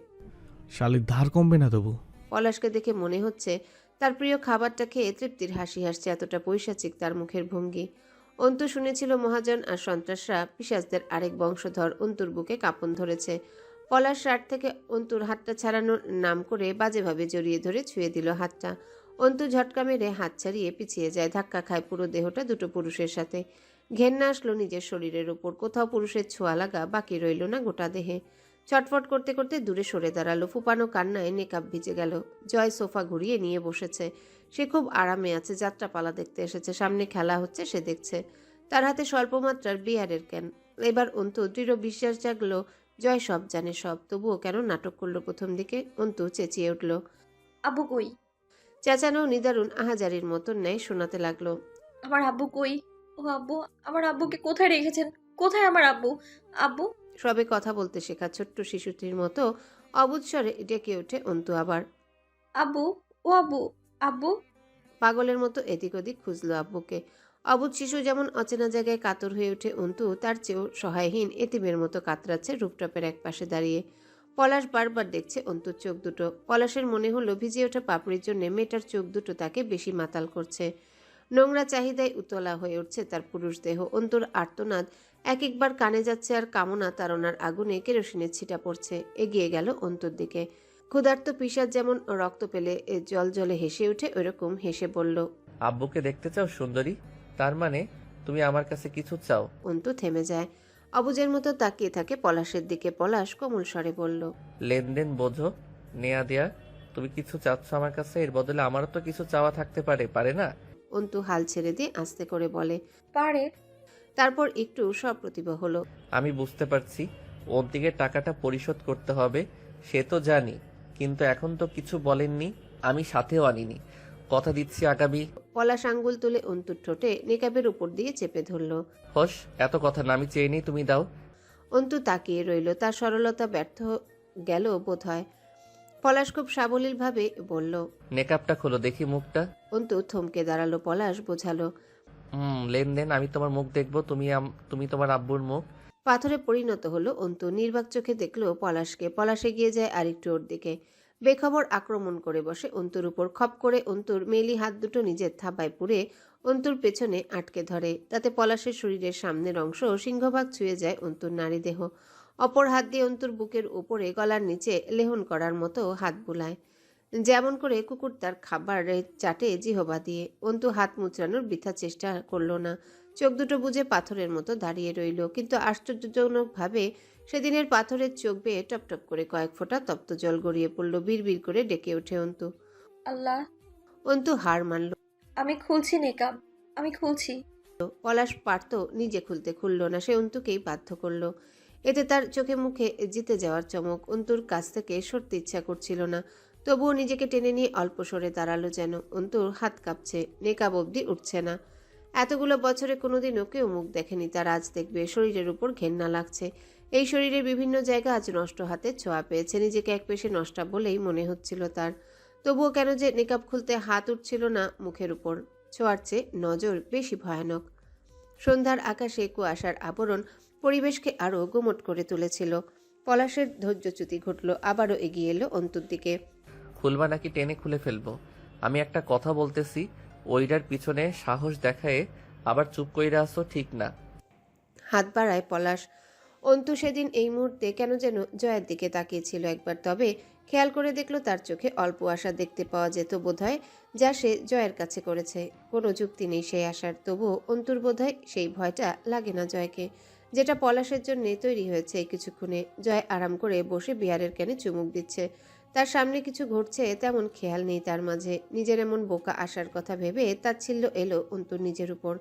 শালির ধার কমবে না তবু। পলাশকে দেখে মনে হচ্ছে তার প্রিয় খাবারটা খেয়ে তৃপ্তির হাসি হাসছে, এতটা পৈশাচিক তার মুখের ভঙ্গি। অন্তু শুনেছিল মহাজন আর সন্ত্রাসরা পিশাচদের আরেক বংশধর। অন্তুর বুকে কাঁপন ধরেছে। পলাশ শার্ট থেকে অন্তুর হাতটা ছাড়ানোর নাম করে বাজেভাবে জড়িয়ে ধরে ছুঁয়ে দিল হাতটা। অন্তু ঝটকা মেরে হাত ছাড়িয়ে পিছিয়ে যায়, ধাক্কা খায় পুরো দেহটা দুটো পুরুষের সাথে। ঘেন্না আসলো নিজের শরীরের ওপর, কোথাও পুরুষের ছোঁয়া লাগা বাকি রইল না গোটা দেহে। ছটফট করতে করতে দূরে সরে দাঁড়ালো, ফুপানো কান্নায় নেকাব ভিজে গেল। জয় সোফা ঘুরিয়ে নিয়ে বসেছে। সে খুব আরামে আছে, যাত্রাপালা দেখতে এসেছে, সামনে খেলা হচ্ছে সে দেখছে। তার হাতে স্বল্পমাত্রার বিয়ারের ক্যান। এবার অন্তু দৃঢ় বিশ্বাস জাগলো জয় সব জানে সব, তবুও কেন নাটক করলো প্রথম দিকে। অন্তু চেঁচিয়ে উঠল। আব্বু কই? চেঁচানো নিদারুণ আহাজারির মতন ন্যায় শোনাতে লাগলো। আমার আব্বু কই? ও আব্বু, আমার আব্বুকে কোথায় রেখেছেন? কোথায় আমার আব্বু? আব্বু। সবে কথা বলতে শেখা ছোট্ট শিশুটির মতো অবুঝ স্বরে ডেকে ওঠে অন্তু আবার। আব্বু, ও আব্বু, আব্বু। পাগলের মতো এদিক ওদিক খুঁজলো আব্বুকে। অবুঝ শিশু যেমন অচেনা জায়গায় কাতর হয়ে ওঠে, অন্তু তার চেয়েও সহায়হীন এতিমের মতো কাতরাচ্ছে রূপটপের এক পাশে দাঁড়িয়ে। পলাশ বারবার দেখছে অন্তুর চোখ দুটো। পলাশের মনে হলো ভিজে ওঠা পাপড়ির জন্য মেয়েটার চোখ দুটো তাকে বেশি মাতাল করছে। নোংরা চাহিদায় উতলা হয়ে উঠছে তার পুরুষ দেহ। অন্তুর আর্তনাদ এক একবার কানে যাচ্ছে, আর কামনা তাড়নার আগুনে কেরোসিনের ছিটা পড়ছে। এগিয়ে গেল অন্তুর দিকে। ক্ষুধার্ত পিশাচ যেমন রক্ত পেলে জল জলে হেসে উঠে, ওইরকম হেসে বলল। আব্বুকে দেখতে চাও সুন্দরী? তার মানে তুমি আমার কাছে কিছু চাও? অন্তু থেমে যায়, অবুজের মতো তাকিয়ে থাকে পলাশের দিকে। পলাশ কোমল স্বরে বলল। লেনদেন বোঝো, নেয়া দেয়া। তুমি কিছু চাচ্ছ আমার কাছে, এর বদলে আমারও তো কিছু চাওয়া থাকতে পারে, পারে না? অন্তু হাল ছেড়ে দিয়ে আস্তে করে বলে। পারে। তারপর একটু সপ্রতিভ হলো। আমি বুঝতে পারছি ওর দিকে টাকাটা পরিশোধ করতে হবে, সে তো জানি, কিন্তু এখন তো কিছু বলেননি, আমি সাথেও আনিনি। কথা দিচ্ছি আগামী। পলাশ আঙ্গুল তুলে অন্তুর ঠোঁটে নেকাবের উপর দিয়ে চেপে ধরল। হোস, এত কথা না, আমি চেয়ে নিই, তুমি দাও। অন্তু তাকিয়ে রইল, তার সরলতা ব্যর্থ গেল বোধ হয়। পলাশ খুব সাবলীলভাবে বলল। নেকাবটা খোলো দেখি মুখটা। অন্তু থমকে দাঁড়ালো। পলাশ বোঝালো। লেনদেন, আমি তোমার মুখ দেখবো, তুমি তোমার আব্বুর মুখ। পাথরে পরিণত হলো অন্তু। নির্বাক চোখে দেখলো পলাশকে। পলাশ এগিয়ে যায় আরেকটু ওর দিকে। বেখবর আক্রমণ করে বসে অন্তুর উপর। খপ করে অন্তুর মেলি হাত দুটো নিজের থাবায় পুড়ে অন্তুর পেছনে আটকে ধরে। তাতে পলাশের শরীরের সামনের অংশ সিংহভাগ ছুঁয়ে যায় অন্তুর নারীদেহ। অপর হাত দিয়ে অন্তুর বুকের উপরে গলার নিচে লেহন করার মতো হাত বুলায়, যেমন করে কুকুর তার খাবার চাটে জিহবা দিয়ে। অন্তু হাত মুচড়ানোর বৃথা চেষ্টা করলো না। চোখ দুটো বুজে পাথরের মতো দাঁড়িয়ে রইল। কিন্তু আশ্চর্যজনকভাবে সেদিনের পাথরের চোখ বেয়ে টপটপ করে কয়েক ফোঁটা তপ্ত জল গড়িয়ে পড়ল। বিড়বিড় করে ডেকে ওঠে অন্তু। আল্লাহ। অন্তু হার মানল। আমি খুলছি নেকাব, আমি খুলছি। পলাশ পারত নিজে খুলতে, খুলল না। সে অন্তুকেই বাধ্য করলো। এতে তার চোখে মুখে জিতে যাওয়ার চমক। অন্তুর কাছ থেকে সরতে ইচ্ছা করছিল না, তবুও নিজেকে টেনে নিয়ে অল্প সরে দাঁড়ালো যেন। অন্তুর হাত কাঁপছে, নেকাব অবধি উঠছে না। এতগুলো বছরে কোনোদিনও কেউ মুখ দেখেনি তার, আজ দেখবে। শরীরের উপর ঘেন্না লাগছে। এই শরীরের বিভিন্ন জায়গা আজ নষ্ট হাতের ছোঁয়া পেয়েছে। নিজেকে এক পেশে নষ্টা বলেই মনে হচ্ছিল তার। তবুও কেন যে নেকাব খুলতে হাত উঠছিল না মুখের উপর। ছোঁয়ার চেয়ে নজর বেশি ভয়ানক। সন্ধ্যার আকাশে কুয়াশার আবরণ পরিবেশকে আরও গুমট করে তুলেছিল। পলাশের ধৈর্যচ্যুতি ঘটল। আবারও এগিয়ে এলো অন্তুর দিকে। খুলবা নাকি টেনে খুলে ফেলবো? আমি একটা কথা বলতেছি, ওইটার পিছনে সাহস দেখায় আবার চুপ কইরা আসো, ঠিক না? হাত বাড়ায় পলাশ। অন্তু সেদিন এই মুহূর্তে কেন যেন জয়ের দিকে তাকিয়েছিল একবার, তবে খেয়াল করে দেখলো তার চোখে অল্প আশা দেখতে পাওয়া যেত বোধহয়, যা সে জয়ের কাছে করেছে। কোনো যুক্তি নেই সেই আশার, তবুও অন্তুর বোধহয় সেই ভয়টা লাগে না জয়কে, যেটা পলাশের জন্য তৈরি হয়েছে এই কিছুক্ষণে। জয় আরাম করে বসে বিয়ারের ক্যানে চুমুক দিচ্ছে। তার সামনে কিছু ঘটছে তেমন খেয়াল নেই তার মাঝে। নিজের এমন বোকা আসার কথা ভেবে তাচ্ছিল্য এলো অন্তুর নিজের উপর।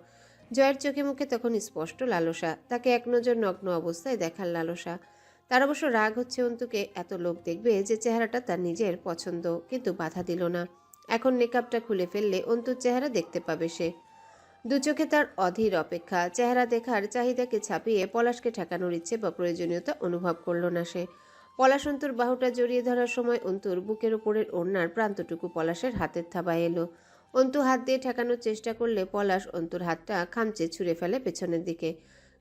জয়ের চোখে মুখে তখন স্পষ্ট লালসা, তাকে এক নজর নগ্ন অবস্থায় দেখার লালসা। তার অবশ্য রাগ হচ্ছে অন্তুকে এত লোক দেখবে যে চেহারাটা তার নিজের পছন্দ, কিন্তু বাধা দিল না। এখন নেকাবটা খুলে ফেললে অন্তুর চেহারা দেখতে পাবে সে। দু চোখে তার অধীর অপেক্ষা। চেহারা দেখার চাহিদাকে ছাপিয়ে পলাশকে ঠেকানোর ইচ্ছে বা প্রয়োজনীয়তা অনুভব করল না সে। পলাশ অন্তুর বাহুটা জড়িয়ে ধরার সময় অন্তুর বুকের উপরের ওড়নার প্রান্তটুকু পলাশের হাতের থাবায় এলো। অন্তু হাত দিয়ে ঠেকানোর চেষ্টা করলে পলাশ অন্তুর হাতটা খামচে ছুঁড়ে ফেলে পেছনের দিকে।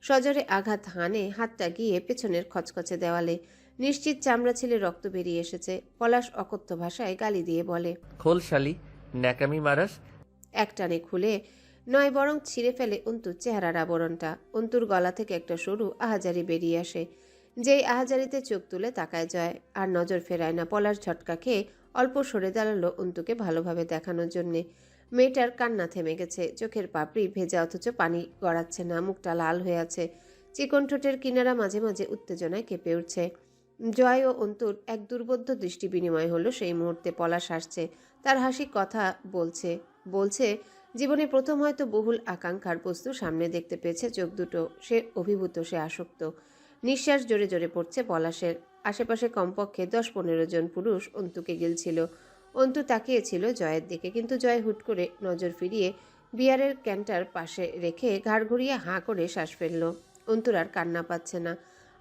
সজোরে আঘাত হানে হাতটা গিয়ে পেছনের খচখচে দেওয়ালে। নিশ্চিত চামড়া ছিলে রক্ত বেরিয়ে এসেছে। পলাশ অকথ্য ভাষায় গালি দিয়ে বলে, খোল শালি, ন্যাকামি মারাস। একটানে খুলে নয় বরং ছিঁড়ে ফেলে অন্তুর চেহারার আবরণটা। অন্তুর গলা থেকে একটা সরু আহাজারি বেরিয়ে আসে। যেই আহাজারিতে চোখ তুলে তাকায় জয়, আর নজর ফেরায় না। পলাশ ঝটকা খেয়ে অল্প সরে দাঁড়ালো অন্তুকে ভালোভাবে দেখানোর জন্যে। মেয়েটার কান্না থেমে গেছে, চোখের পাপড়ি ভেজা অথচ পানি গড়াচ্ছে না, মুখটা লাল হয়ে আছে, চিকন ঠোঁটের কিনারা মাঝে মাঝে উত্তেজনায় কেঁপে উঠছে। জয় ও অন্তুর এক দুর্বোধ্য দৃষ্টি বিনিময় হলো সেই মুহূর্তে। পলাশ হাসছে, তার হাসি কথা বলছে বলছে জীবনে প্রথম হয়তো বহুল আকাঙ্ক্ষার বস্তু সামনে দেখতে পেয়েছে চোখ দুটো। সে অভিভূত, সে আসক্ত। নিঃশ্বাস জোরে জোরে পড়ছে পলাশের। আশেপাশে কমপক্ষে 10-15 জন পুরুষ অন্তুকে গিলছিল। অন্তু তাকিয়েছিল জয়ের দিকে, কিন্তু জয় হুট করে নজর ফিরিয়ে বিয়ারের ক্যান্টার পাশে রেখে ঘাড় ঘুরিয়ে হাঁ করে শ্বাস ফেলল। অন্তুর আর কান্না পাচ্ছে না।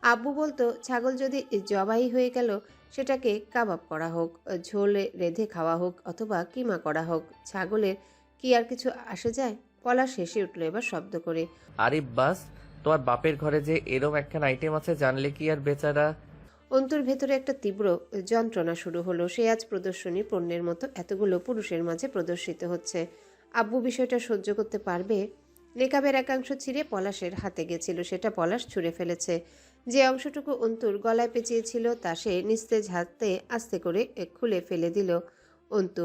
আব্বু বলতো, ছাগল যদি জবাই হয়ে গেল সেটাকে কাবাব করা হোক, ঝোলে রেঁধে খাওয়া হোক অথবা কিমা করা হোক, ছাগলের কি আর কিছু আসে যায়? পলাশ হেসে উঠল এবার শব্দ করে। আরে বাস, তোমার বাপের ঘরে যে এরম একখান আইটেম আছে জানলে কি আর বেচারা। অন্তুর ভেতরে একটা তীব্র যন্ত্রণা শুরু হলো। সে আজ প্রদর্শনী পণ্যের মতো এতগুলো পুরুষের মাঝে প্রদর্শিত হচ্ছে। আব্বু বিষয়টা সহ্য করতে পারবে? নেকাবের একাংশ ছিঁড়ে পলাশের হাতে গেছিল, সেটা পলাশ ছুঁড়ে ফেলেছে। যে অংশটুকু অন্তুর গলায় পেঁচিয়েছিল তা সে নিস্তেজ হাতে আস্তে করে খুলে ফেলে দিল অন্তু।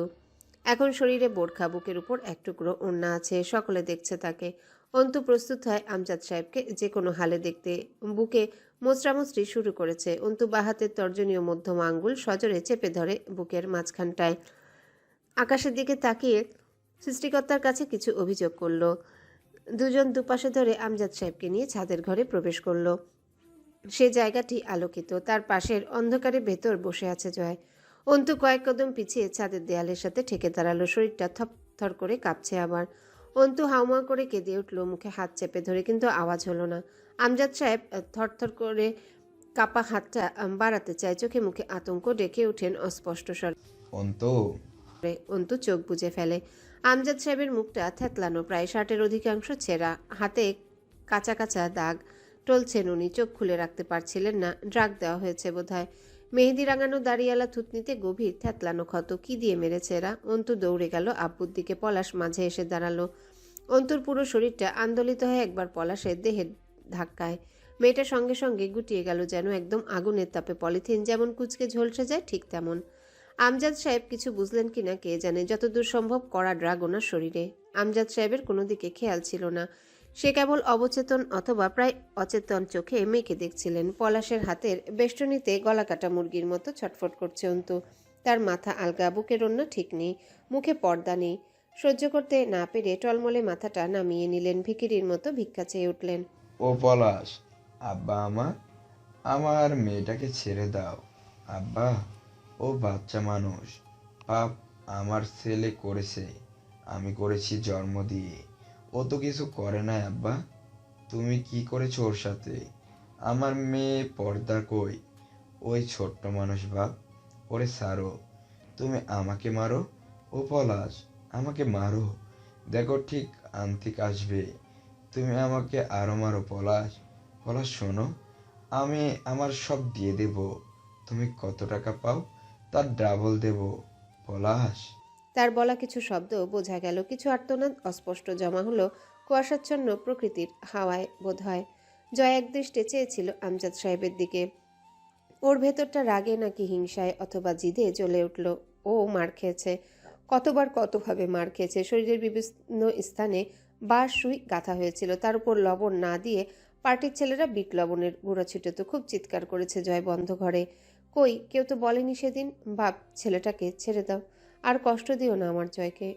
এখন শরীরে বোরখা, বুকের উপর এক টুকরো ওড়না আছে, সকলে দেখছে তাকে। অন্তু প্রস্তুত হয় আমজাদ সাহেবকে যে কোনো হালে দেখতে। বুকে মোচড়ামুচড়ি শুরু করেছে। অন্তু বাহাতের তর্জনীয় মধ্যম আঙ্গুল সজোরে চেপে ধরে বুকের মাঝখানটায়। আকাশের দিকে তাকিয়ে সৃষ্টিকর্তার কাছে কিছু অভিযোগ করলো। দুজন দুপাশে ধরে আমজাদ সাহেবকে নিয়ে ছাদের ঘরে প্রবেশ করলো। সে জায়গাটি আলোকিত, তার পাশের অন্ধকারে ভেতর বসে আছে জয়। অন্তু কয়েক কদম পিছিয়ে ছাদের দেয়ালের সাথে ঠেকে দাঁড়ালো, শরীরটা থরথর করে কাঁপছে আবার। অন্তু হাউমা করে কেঁদে উঠল, মুখে হাত চেপে ধরে, কিন্তু আওয়াজ হলো না। আমজাদ সাহেব থরথর করে কাপা হাতটা বাড়াতে চায়, চোখে মুখে আতঙ্ক ডেকে ওঠেন অস্পষ্ট স্বরে। অন্তু, অন্তু চোখ বুজে ফেলে। আমজাদ সাহেবের মুখটা থ্যাতলানো, প্রায় শার্টের অধিকাংশ ছেঁড়া, হাতে কাঁচা কাঁচা দাগ টলছেন উনি। চোখ খুলে রাখতে পারছিলেন না, ড্রাগ দেওয়া হয়েছে বোধহয়। মেহেদি রাঙানো দাড়িয়ালা থুতনিতে গভীর থ্যাতলানো ক্ষত। কি দিয়ে মেরেছে এরা? অন্তু দৌড়ে গেল আব্বুর দিকে। পলাশ মাঝে এসে দাঁড়ালো। অন্তুর পুরো শরীরটা আন্দোলিত হয়ে একবার পলাশের দেহের ধাক্কায়। মেয়েটা সঙ্গে সঙ্গে গুটিয়ে গেল, যেন একদম আগুনের তাপে পলিথিন যেমন কুচকে ঝলসে যায় ঠিক তেমন। আমজাদ সাহেব কিছু বুঝলেন কিনা কে জানে। যতদূর সম্ভব কড়া ড্রাগ ওনার শরীরে। আমজাদ সাহেবের কোনো দিকে খেয়াল ছিল না। সে কেবল অবচেতন অথবা প্রায় অচেতন চোখে মেয়েকে দেখছিলেন। পলাশের হাতের বেষ্টনীতে গলা কাটা মুরগির মতো ছটফট করছে অন্তু। তার মাথা আলগা, বুকের অন্য ঠিক নেই, মুখে পর্দা নেই। সহ্য করতে না পেরে টলমলে মাথাটা নামিয়ে নিলেন, ভিখিরির মতো ভিক্ষা চেয়ে উঠলেন। ও পলাশ, আব্বা আমার মেয়েটাকে ছেড়ে দাও আব্বা। ও বাচ্চা মানুষ, পাপ আমার ছেলে করেছে, আমি করেছি জন্ম দিয়ে। ও তো কিছু করে নাই আব্বা। তুমি কি করেছো ওর সাথে? আমার মেয়ে পর্দা কই? ওই ছোট্ট মানুষ বাপ, ওরে ছাড়ো। তুমি আমাকে মারো? ও পলাশ, আমাকে মারো, দেখো ঠিক আন্তিক আসবে। তুমি আমাকে আরো মারো পলাশ। পলাশ শোনো, আমি আমার সব দিয়ে দেব। তুমি কত টাকা পাও তার ডাবল দেব পলাশ। তার বলা কিছু শব্দ বোঝা গেল, কিছু আর্তনাদ অস্পষ্ট জমা হলো কুয়াশাচ্ছন্ন প্রকৃতির হাওয়ায় বোধ হয়। জয় একদৃষ্টে চেয়েছিল আমজাদ সাহেবের দিকে। ওর ভেতরটা রাগে নাকি হিংসায় অথবা জিদে জ্বলে উঠল। ও মার খেয়েছে, কতবার কতভাবে মার খেয়েছে। শরীরের বিভিন্ন স্থানে বাঁশ সুই গাঁথা হয়েছিল, তার উপর লবণ না দিয়ে পার্টির ছেলেরা বিট লবণের গুঁড়ো ছিটাতো। খুব চিৎকার করেছে জয় বন্ধ ঘরে। কই, কেউ তো বলেনি সেদিন, বাপ ছেলেটাকে ছেড়ে দাও, আর কষ্ট দিও না আমার জয়কে।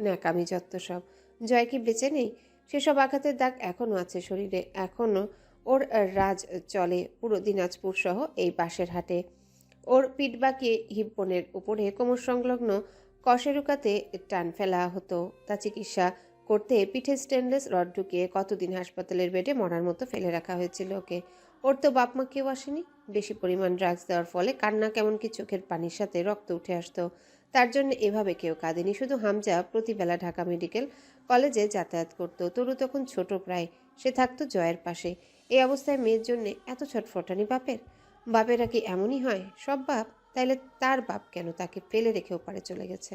ন্যাকামি যত্ত সব। জয় কি বেঁচে নেই? সেসব আঘাতের দাগ এখনও আছে শরীরে, এখনও ওর রাজ চলে পুরো দিনাজপুর সহ এই পাশের হাটে। ওর পিঠ বাঁকিয়ে হিপ্পনের উপরে কোমর সংলগ্ন কশেরুকাতে টান ফেলা হতো। তা চিকিৎসা করতে পিঠে স্টেনলেস রড ঢুকিয়ে কতদিন হাসপাতালের বেডে মরার মতো ফেলে রাখা হয়েছিল ওকে। ওর তো বাপ মা কেউ আসেনি। বেশি পরিমাণ ড্রাগস দেওয়ার ফলে কান্না কেমন কি চোখের পানির সাথে রক্ত উঠে আসতো। তার জন্য এভাবে কেউ কাঁদেনি। শুধু হামজা প্রতিবেলা ঢাকা মেডিকেল কলেজে যাতায়াত করত। তরু তখন ছোট প্রায়, সে থাকতো জয়ের পাশে। এই অবস্থায় মেয়ের জন্য এত ছটফটানি বাপের? বাপেরা কি এমনই হয়? সব বাপ? তাইলে তার বাপ কেন তাকে ফেলে রেখে ওপারে চলে গেছে?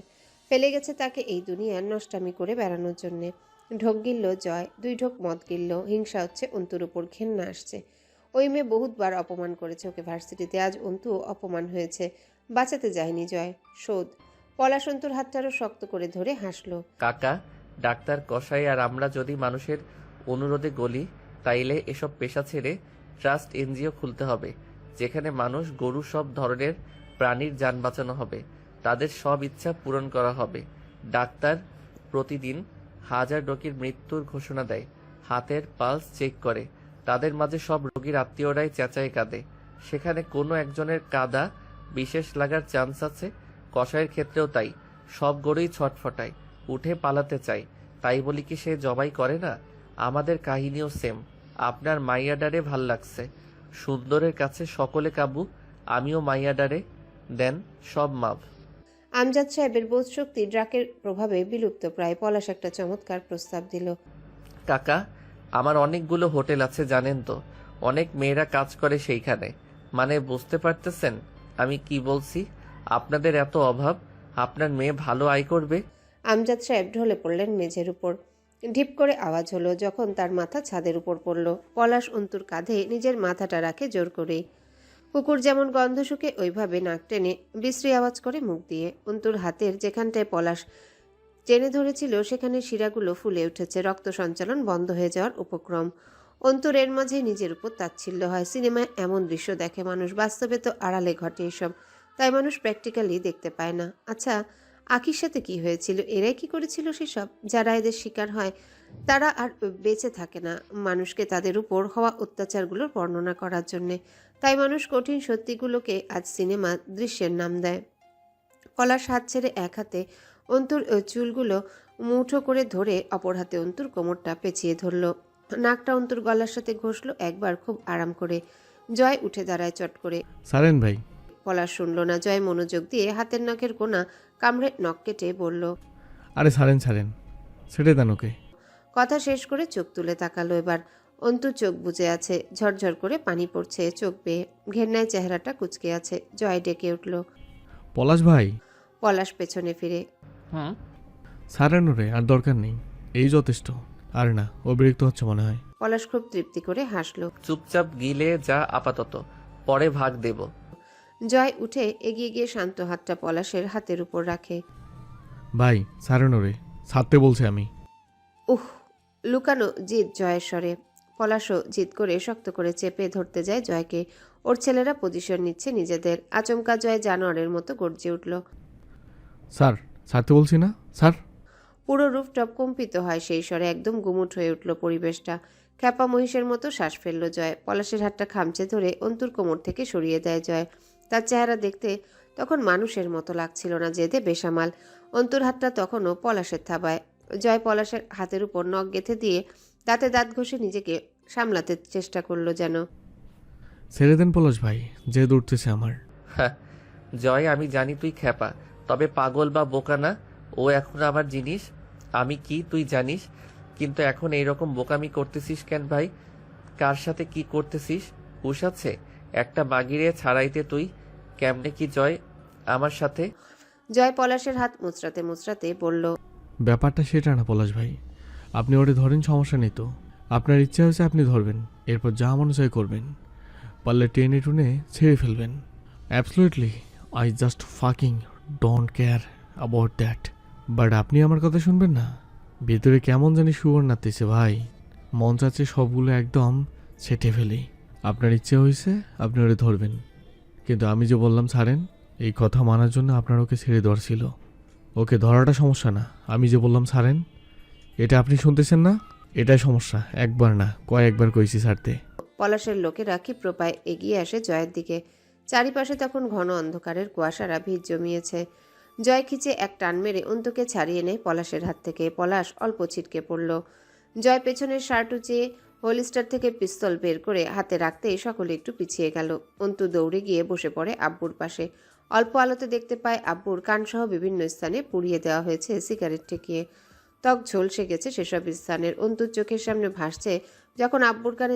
ফেলে গেছে তাকে এই দুনিয়ার নষ্টামি করে বেড়ানোর জন্যে। ঢোক গিলল জয়, 2 ঢোক মদ গিলল। হিংসা হচ্ছে অন্তুর উপর, ঘেন্না আসছে। ওই মেয়ে বহুতবার অপমান করেছে ওকে ভার্সিটিতে, আজ অন্তু অপমান হয়েছে। বাঁচাতে যায়নি জয়, শোধ। পলাশ অন্তুর হাতটারও শক্ত করে ধরে হাসলো। কাকা, ডাক্তার, কসাই আর আমরা যদি মানুষের অনুরোধে গলি, তাইলে এসব পেশা ছেড়ে ট্রাস্ট এনজিও খুলতে হবে, যেখানে মানুষ, গরু, সব ধরনের প্রাণীর যান বাঁচানো হবে, তাদের সব ইচ্ছা পূরণ করা হবে। ডাক্তার প্রতিদিন 1000 রোগীর মৃত্যুর ঘোষণা দেয়, হাতের পালস চেক করে, তাদের মাঝে সব রোগীর আত্মীয়রাই চেঁচায় কাঁদে, সেখানে কোনো একজনের কাদা বিশেষ লাগার চান্স আছে। কসাইয়ের ক্ষেত্রেও তাই, সব গরুই ছটফটায়, উঠে পালাতে চায়, তাই বলি কি সে জবাই করে না? আমাদের কাহিনীও সেম। আপনার মাইয়াডারে ভাল লাগছে, সুন্দরের কাছে সকলে কাবু, আমিও মাইয়াডারে দেন সব মাপ। আমজাদ সাহেবের বোধশক্তি ড্রাকের প্রভাবে বিলুপ্ত প্রায়। পলাশ একটা চমৎকার প্রস্তাব দিল। কাকা, আমার অনেকগুলো হোটেল আছে জানেন তো, অনেক মেয়েরা কাজ করে সেইখানে। মানে বুঝতে পারতেছেন আমি কি বলছি? আপনাদের এত অভাব, আপনার মেয়ে ভালো আয় করবে। আমজাদ সাহেব ঢলে পড়লেন মেঝের উপর। ঢিপ করে আওয়াজ হলো যখন তার মাথা ছাদের উপর পড়ল। পলাশ অন্তুর কাঁধে নিজের মাথাটা রাখে জোর করে। কুকুর যেমন গন্ধ শুকে ওইভাবে নাক টেনে বিশ্রী আওয়াজ করে মুখ দিয়ে। অন্তুর হাতের যেখানটায় পলাশ টেনে ধরেছিল সেখানে শিরাগুলো ফুলে উঠেছে, রক্ত সঞ্চালন বন্ধ হয়ে যাওয়ার উপক্রম। অন্তর এর মাঝে নিজের উপর তাচ্ছিল্য হয়। সিনেমায় এমন দৃশ্য দেখে মানুষ, বাস্তবে তো আড়ালে ঘটে এসব, তাই মানুষ প্র্যাকটিক্যালি দেখতে পায় না। আচ্ছা, আখির সাথে কি হয়েছিল? এরাই কি করেছিল সেসব? যারা এদের শিকার হয় তারা আর বেঁচে থাকে না মানুষকে তাদের উপর হওয়া অত্যাচারগুলোর বর্ণনা করার জন্যে, তাই মানুষ কঠিন সত্যিগুলোকে আজ সিনেমা দৃশ্যের নাম দেয়। পলাশ হাত ছেড়ে এক হাতে অন্তুর চুলগুলো মুঠো করে ধরে অপর হাতে অন্তুর কোমরটা পেঁচিয়ে ধরল। নাকটা অন্তুর গলার সাথে ঘষল একবার, খুব আরাম করে। জয় উঠে দাঁড়ায় চট করে। সারেন ভাই। পলাশ শুনল না। জয় মনোযোগ দিয়ে হাতের নখের কোনা কামড়ে নখ কেটে বলল, আরে সারেন ছাড়েন, ছেড়ে দেন ওকে। কথা শেষ করে চোখ তুলে তাকালো এবার। অন্তু চোখ বুজে আছে, ঝরঝর করে পানি পড়ছে চোখ বেয়ে, ঘেন্নায় চেহারাটা কুচকে আছে। জয় ডেকে উঠল, পলাশ ভাই। পলাশ পেছনে ফিরে, হুম, সারেন ওরে, আর দরকার নেই, এই যথেষ্ট। আর না, অতিরিক্ত হচ্ছে মনে হয়। পলাশ খুব তৃপ্তি করে হাসল। চুপচাপ গিলে যা আপাতত, পরে ভাগ দেব। জয় উঠে এগিয়ে গিয়ে শান্ত হাতটা পলাশের হাতের উপর রাখে। ভাই সারেন ওরে, ছাড়তে বলছে আমি। উহ, লুকানো জিদ জয়ের স্বরে। পলাশও জিদ করে শক্ত করে চেপে ধরতে যায় জয়কে। ওর ছেলেরা পজিশন নিচ্ছে নিজেদের। আচমকা জয় জানোয়ারের মতো গর্জে উঠল। স্যার, ছাড়তে বলছি না স্যার। পুরো রুফটপ কম্পিত হয় সেই স্বরে, একদম গুমুট হয়ে উঠল পরিবেশটা। খ্যাপা মহিষের মতো শ্বাস ফেলল জয়। পলাশের হাতটা খামচে ধরে অন্তুর কোমর থেকে সরিয়ে দেয় জয়। তার চেহারা দেখতে তখন মানুষের মতো লাগছিল না, জেদে বেসামাল। অন্তুর হাতটা তখনও পলাশের থাবায়। জয় পলাশের হাতের উপর নখ গেঁথে দিয়ে দাঁতে দাঁত ঘষে নিজেকে সামলাতে চেষ্টা করলো যেন। ছেড়ে দেন পলাশ ভাই, যে দৌড়তেছে আমার। হ্যাঁ জয়, আমি জানি তুই খ্যাপা, তবে পাগল বা বোকা না। ও এখন আমার জিনিস, আমি কি তুই জানিস। কিন্তু এখন এইরকম বোকামি করতেছিস কেন ভাই? কার সাথে কি করতেছিস? হুশ আছে একটা বাগিরে ছাড়াইতে তুই? কেমনে কি জয় আমার সাথে? জয় পলাশের হাত মুচড়াতে মুচড়াতে বলল, ব্যাপারটা সেটা না পলাশ ভাই, আপনি ওরে ধরেন, সমস্যা নেই তো। আপনার ইচ্ছা হয়েছে আপনি ধরবেন, এরপর যা মনে চাই করবেন, পারলে টেনে টুনে ছেড়ে ফেলবেন। Absolutely, I just fucking don't care about that. But আপনি আমার কথা শুনবেন না? ভেতরে কেমন জানি শুয়োর নাড়তেছে ভাই, মন চাচ্ছে সবগুলো একদম ছেটে ফেলি। আপনার ইচ্ছে হয়েছে আপনি ওরে ধরবেন, কিন্তু আমি যে বললাম ছাড়েন, এই কথা মানার জন্য আপনার ওকে ছেড়ে দেওয়ার ছিল। ওকে ধরাটা সমস্যা না, আমি যে বললাম ছাড়েন, এটা আপনি শুনতেছেন না? এটাই সমস্যা। একবার না, কয়েকবার কইছি ছাড়তে। পলাশের লোকেরা ক্ষিপ্রপায় এগিয়ে আসে জয়ের দিকে। চারিপাশে তখন ঘন অন্ধকারের কুয়াশারা ভিড় জমিয়েছে। জয় খিচে এক টান মেরে অন্তুকে ছাড়িয়ে নেয় পলাশের হাত থেকে। পলাশ অল্প ছিটকে পড়ল। জয় পেছনের শার্ট উঁচিয়ে হোলিস্টার থেকে পিস্তল বের করে হাতে রাখতেই সকলে একটু পিছিয়ে গেল। অন্তু দৌড়ে গিয়ে বসে পড়ে আব্বুর পাশে। অল্প আলোতে দেখতে পায় আব্বুর কানসহ বিভিন্ন স্থানে পুড়িয়ে দেওয়া হয়েছে সিগারেট ঠেকিয়ে। ত্বক ঝলসে গেছে সেসব স্থানের। অন্তুর চোখের সামনে ভাসছে যখন আব্বুর কানে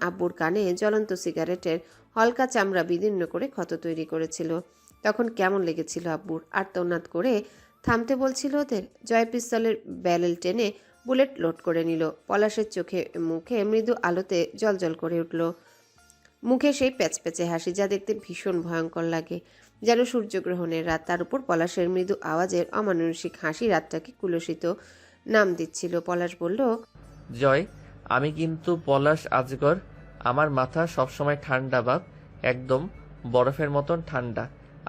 আব্বুর কানে জ্বলন্ত সিগারেটের হলকা চামড়া বিদীর্ণ করে ক্ষত তৈরি করেছিল। তখন কেমন লেগেছিল আব্বুর। আর্তনাদ করে থামতে বলছিল ওদের। জয় পিস্তলের ব্যারেল টেনে বুলেট লোড করে নিল। পলাশের চোখে মুখে মৃদু আলোতে জ্বলজ্বল করে উঠল। মুখে সেই প্যাচপ্যাচে হাসি, যা দেখতে ভীষণ ভয়ঙ্কর লাগে, যেন সূর্যগ্রহণের রাত। তার উপর পলাশের মৃদু আওয়াজের অমানুষিক হাসি রাতটাকে কুলসিত নাম দিচ্ছিল। পলাশ বলল, জয়, আমি কিন্তু পলাশ আজগর। আমার মাথা সবসময় ঠান্ডা বাপ, একদম বরফের মতন ঠান্ডা।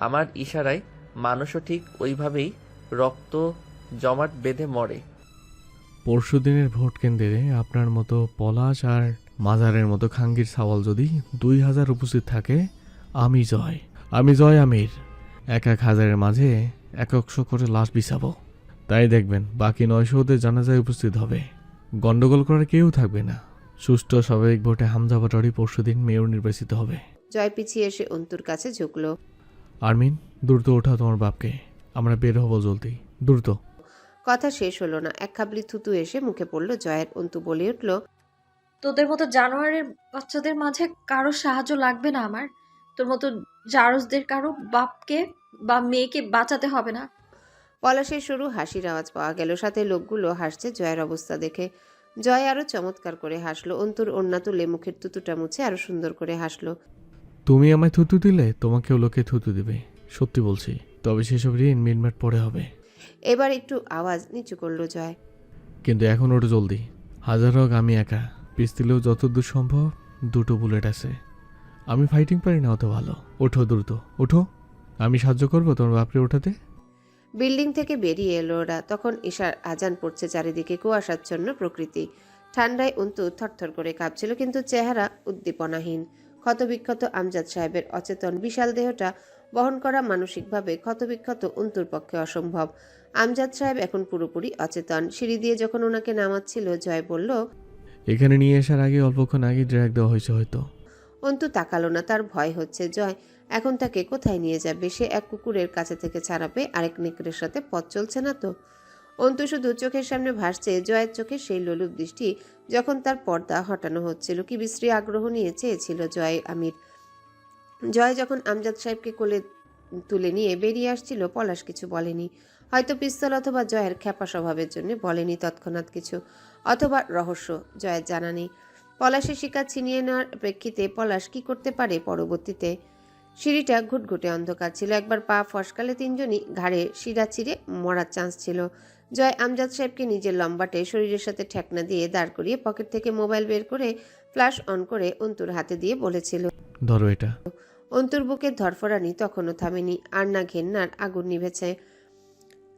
আমার ইশারায় মানুষও ঠিক ওইভাবেই রক্ত জমাট বেঁধে মরে। পরশুদিনের ভোট কেন্দ্রে আপনার মতো পলাশ আর মাজারের মতো খাঙ্গির সাওয়াল যদি 2000 উপস্থিত থাকে, আমি জয় আমির 1000-এর মাঝে 100 করে লাশ বিছাবো। তাই দেখবেন বাকি 900 ওদের জানাজায় উপস্থিত হবে। গন্ডগোল করার কেউ থাকবে না। সুষ্ঠু স্বাভাবিক ভোটে হামজা পাটোয়ারি পরশুদিন মেয়র নির্বাচিত হবে। জয় পিছিয়ে এসে অন্তুর কাছে ঝুঁকল। আরমিন, দ্রুত ওঠাও তোমার বাপকে, আমরা বের হবো জলদি, দ্রুত। কথা শেষ হলো না, এক খাবলি থুতু এসে মুখে পড়ল জয়ের। অন্তু বলে উঠল, তোদের মতো জানোয়ারের বাচ্চাদের মাঝে কারো সাহায্য লাগবে না আমার। তোর মতো জারজদের কারো বাপকে বা মেয়েকে বাঁচাতে হবে না। পলাশের সরু হাসির আওয়াজ পাওয়া গেল, সাথে লোকগুলো হাসছে জয়ের অবস্থা দেখে। জয় আরো চমৎকার করে হাসলো। অন্তুর ওড়না তুলে মুখের থুতুটা মুছে আরো সুন্দর করে হাসলো। তুমি আমায় থুতু দিলে তোমাকেও লোকে থুতু দেবে, সত্যি বলছি। তবে সেসব ঋণ মিটমাট পরে হবে। এবার একটু আওয়াজ নিচু করলো জয়। কিন্তু এখন ওটা জলদি। হাজার হোক আমি একা, পিস্তলেও যতদূর সম্ভব 2টো বুলেট আছে। আমি ফাইটিং পারি না অত ভালো। ওঠো দ্রুত, ওঠো, আমি সাহায্য করবো তোমার বাপরে ওঠাতে। বিল্ডিং থেকে বেরিয়ে এলো ওরা। তখন ঈশার আজান পড়ছে চারিদিকে, কুয়াশাচ্ছন্ন প্রকৃতি। ঠান্ডায় অন্তু থরথর করে কাঁপছিল, কিন্তু চেহারা উদ্দীপনাহীন। ক্ষতবিক্ষত আমজাদ সাহেবের অচেতন বিশাল দেহটা বহন করা মানসিকভাবে ক্ষতবিক্ষত অন্তুর পক্ষে অসম্ভব। আমজাদ সাহেব এখন পুরোপুরি অচেতন। সিঁড়ি দিয়ে যখন ওনাকে নামাচ্ছিল, জয় বলল, এখানে নিয়ে আসার আগে অল্পক্ষণ আগে ড্র্যাগ দেওয়া হয়েছে হয়তো। অন্তু তাকালো না, তার ভয় হচ্ছে জয় এখন তাকে কোথায় নিয়ে যাবে। সে এক কুকুরের কাছে থেকে ছাড়া পেয়ে আরেক নেকড়ের সাথে পথ চলছে না তো। অন্তু শুধু চোখের সামনে ভাসছে জয়ের চোখে সেই লোলুপ দৃষ্টি, যখন তার পর্দা হটানো হচ্ছিল। কি বিশ্রী আগ্রহ নিয়ে চেয়েছিল জয় আমির। জয় যখন আমজাদ সাহেবকে কোলে তুলে নিয়ে বেরিয়ে আসছিল, পলাশ কিছু বলেনি। হয়তো পিস্তল অথবা জয়ের খ্যাপা স্বভাবের জন্য বলেনি তৎক্ষণাৎ কিছু, অথবা রহস্য জয়ের জানা নেই। পলাশের শিকার ছিনিয়ে নেওয়ার প্রেক্ষিতে পলাশ কি করতে পারে পরবর্তীতে। সিঁড়িটা ঘুটঘুটে অন্ধকার ছিল। একবার পা ফসকালে তিনজনই ঘাড়ে শিরা চিরে মরার চান্স ছিল। জয় আমজাদ সাহেবকে নিজের লম্বাটে শরীরের সাথে ঠেকনা দিয়ে দাঁড় করিয়ে পকেট থেকে মোবাইল বের করে ফ্ল্যাশ অন করে অন্তুর হাতে দিয়ে বলেছিল, ধরো এটা। অন্তুর বুকের ধরফরানি তখনও থামেনি, আর না ঘেন্নার আগুন নিভেছে।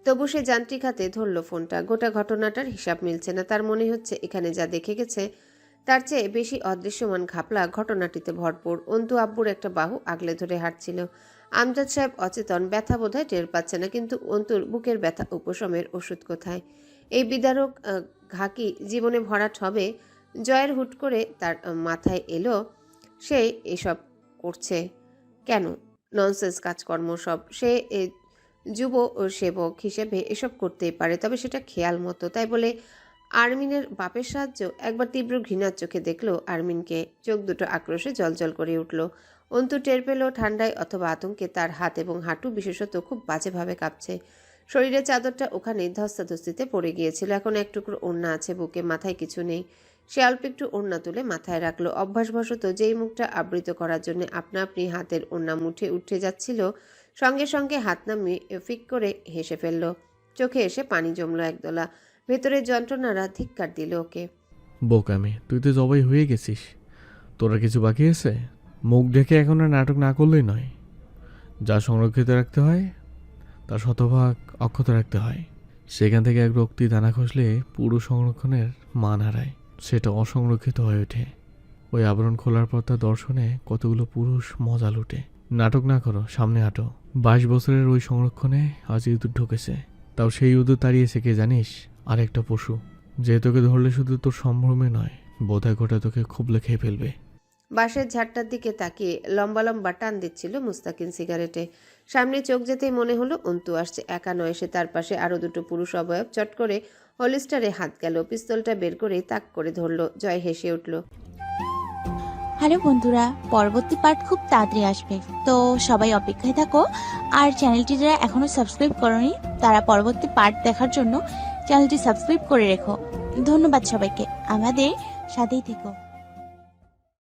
তবু সে যান্ত্রিক হাতে ধরল ফোনটা। গোটা ঘটনাটার হিসাব মিলছে না। তার মনে হচ্ছে এখানে যা দেখে গেছে তার চেয়ে বেশি অদৃশ্যমান ঘাপলা ঘটনাটিতে ভরপুর। অন্তু আব্বুর একটা বাহু আগলে ধরে হাঁটছিল। আমজাদ সাহেব অচেতন, ব্যথা বোধহয় টের পাচ্ছে না, কিন্তু অন্তুর বুকের ব্যথা উপশমের ওষুধ কোথায়? এই বিদারক ঘা কি জীবনে ভরাট হবে? জয়ের হুট করে তার মাথায় এলো, সে এসব করছে কেন? ননসেন্স কাজকর্ম সব। সে যুব সেবক হিসেবে এসব করতেই পারে, তবে সেটা খেয়াল মতো। তাই বলে আরমিনের বাপের সাহায্য? একবার তীব্র ঘৃণার চোখে দেখলো আরমিনকে। চোখ দুটো আক্রোশে জলজল করে উঠল। অন্তু টের পেল ঠান্ডায় অথবা আতঙ্কে তার হাত এবং হাঁটু বিশেষত খুব বাজেভাবে কাঁপছে। শরীরের চাদরটা ওখানে ধস্তাধস্তিতে পড়ে গিয়েছিল। এখন এক টুকরো ওড়না আছে বুকে, মাথায় কিছু নেই। সে অল্প একটু ওড়না তুলে মাথায় রাখলো। অভ্যাসবশত যেই মুখটা আবৃত করার জন্য আপনা আপনি হাতের ওড়না মুঠে উঠে যাচ্ছিল, সঙ্গে সঙ্গে হাত নামিয়ে ফিক করে হেসে ফেলল। চোখে এসে পানি জমলো একদলা। ভেতরের যন্ত্রণারা ধিক্কার দিল ওকে। বোকামি, তুই তো জবাই হয়ে গেছিস। তোরা কিছু বাকি আছে? মুখ ঢেকে এখন আর নাটক না করলেই নয়। যা সংরক্ষিত রাখতে হয় তা শতভাগ অক্ষত রাখতে হয়। সেখান থেকে এক রক্তি দানা খসলে পুরো সংরক্ষণের মান হারায়, সেটা অসংরক্ষিত হয়ে ওঠে। ওই আবরণ খোলার পর তার দর্শনে কতগুলো পুরুষ মজা লুটে। নাটক না করো, সামনে হাঁটো। 22 বছরের ওই সংরক্ষণে আজ ইঁদুর ঢুকেছে। তাও সেই ইঁদুর তাড়িয়েছে কে জানিস? আরেকটা পশু, যে তোকে ধরলে শুধু তোর সম্ভ্রমে নয়, বোধহয় গোটা তোকে খুবলে খেয়ে ফেলবে। বাঁশের ঝাড়টার দিকে তাকিয়ে লম্বা লম্বা টান দিচ্ছিল মুস্তাকিন সিগারেটে। সামনে চোখ যেতেই মনে হলো অন্তু আসছে। একা নয় সে, তার পাশে আরো দুটো পুরুষ অবয়ব। চট করে হলিস্টারে হাত গেল, পিস্তলটা বের করে তাক করে ধরলো। জয় হেসে উঠল। হ্যালো বন্ধুরা, পরবর্তী পার্ট খুব তাড়াতাড়ি আসবে, তো সবাই অপেক্ষায় থাকো। আর চ্যানেলটি যারা এখনো সাবস্ক্রাইব করোনি তারা পরবর্তী পার্ট দেখার জন্য চ্যানেলটি সাবস্ক্রাইব করে রেখো। ধন্যবাদ সবাইকে, আমাদের সাথেই থেকো।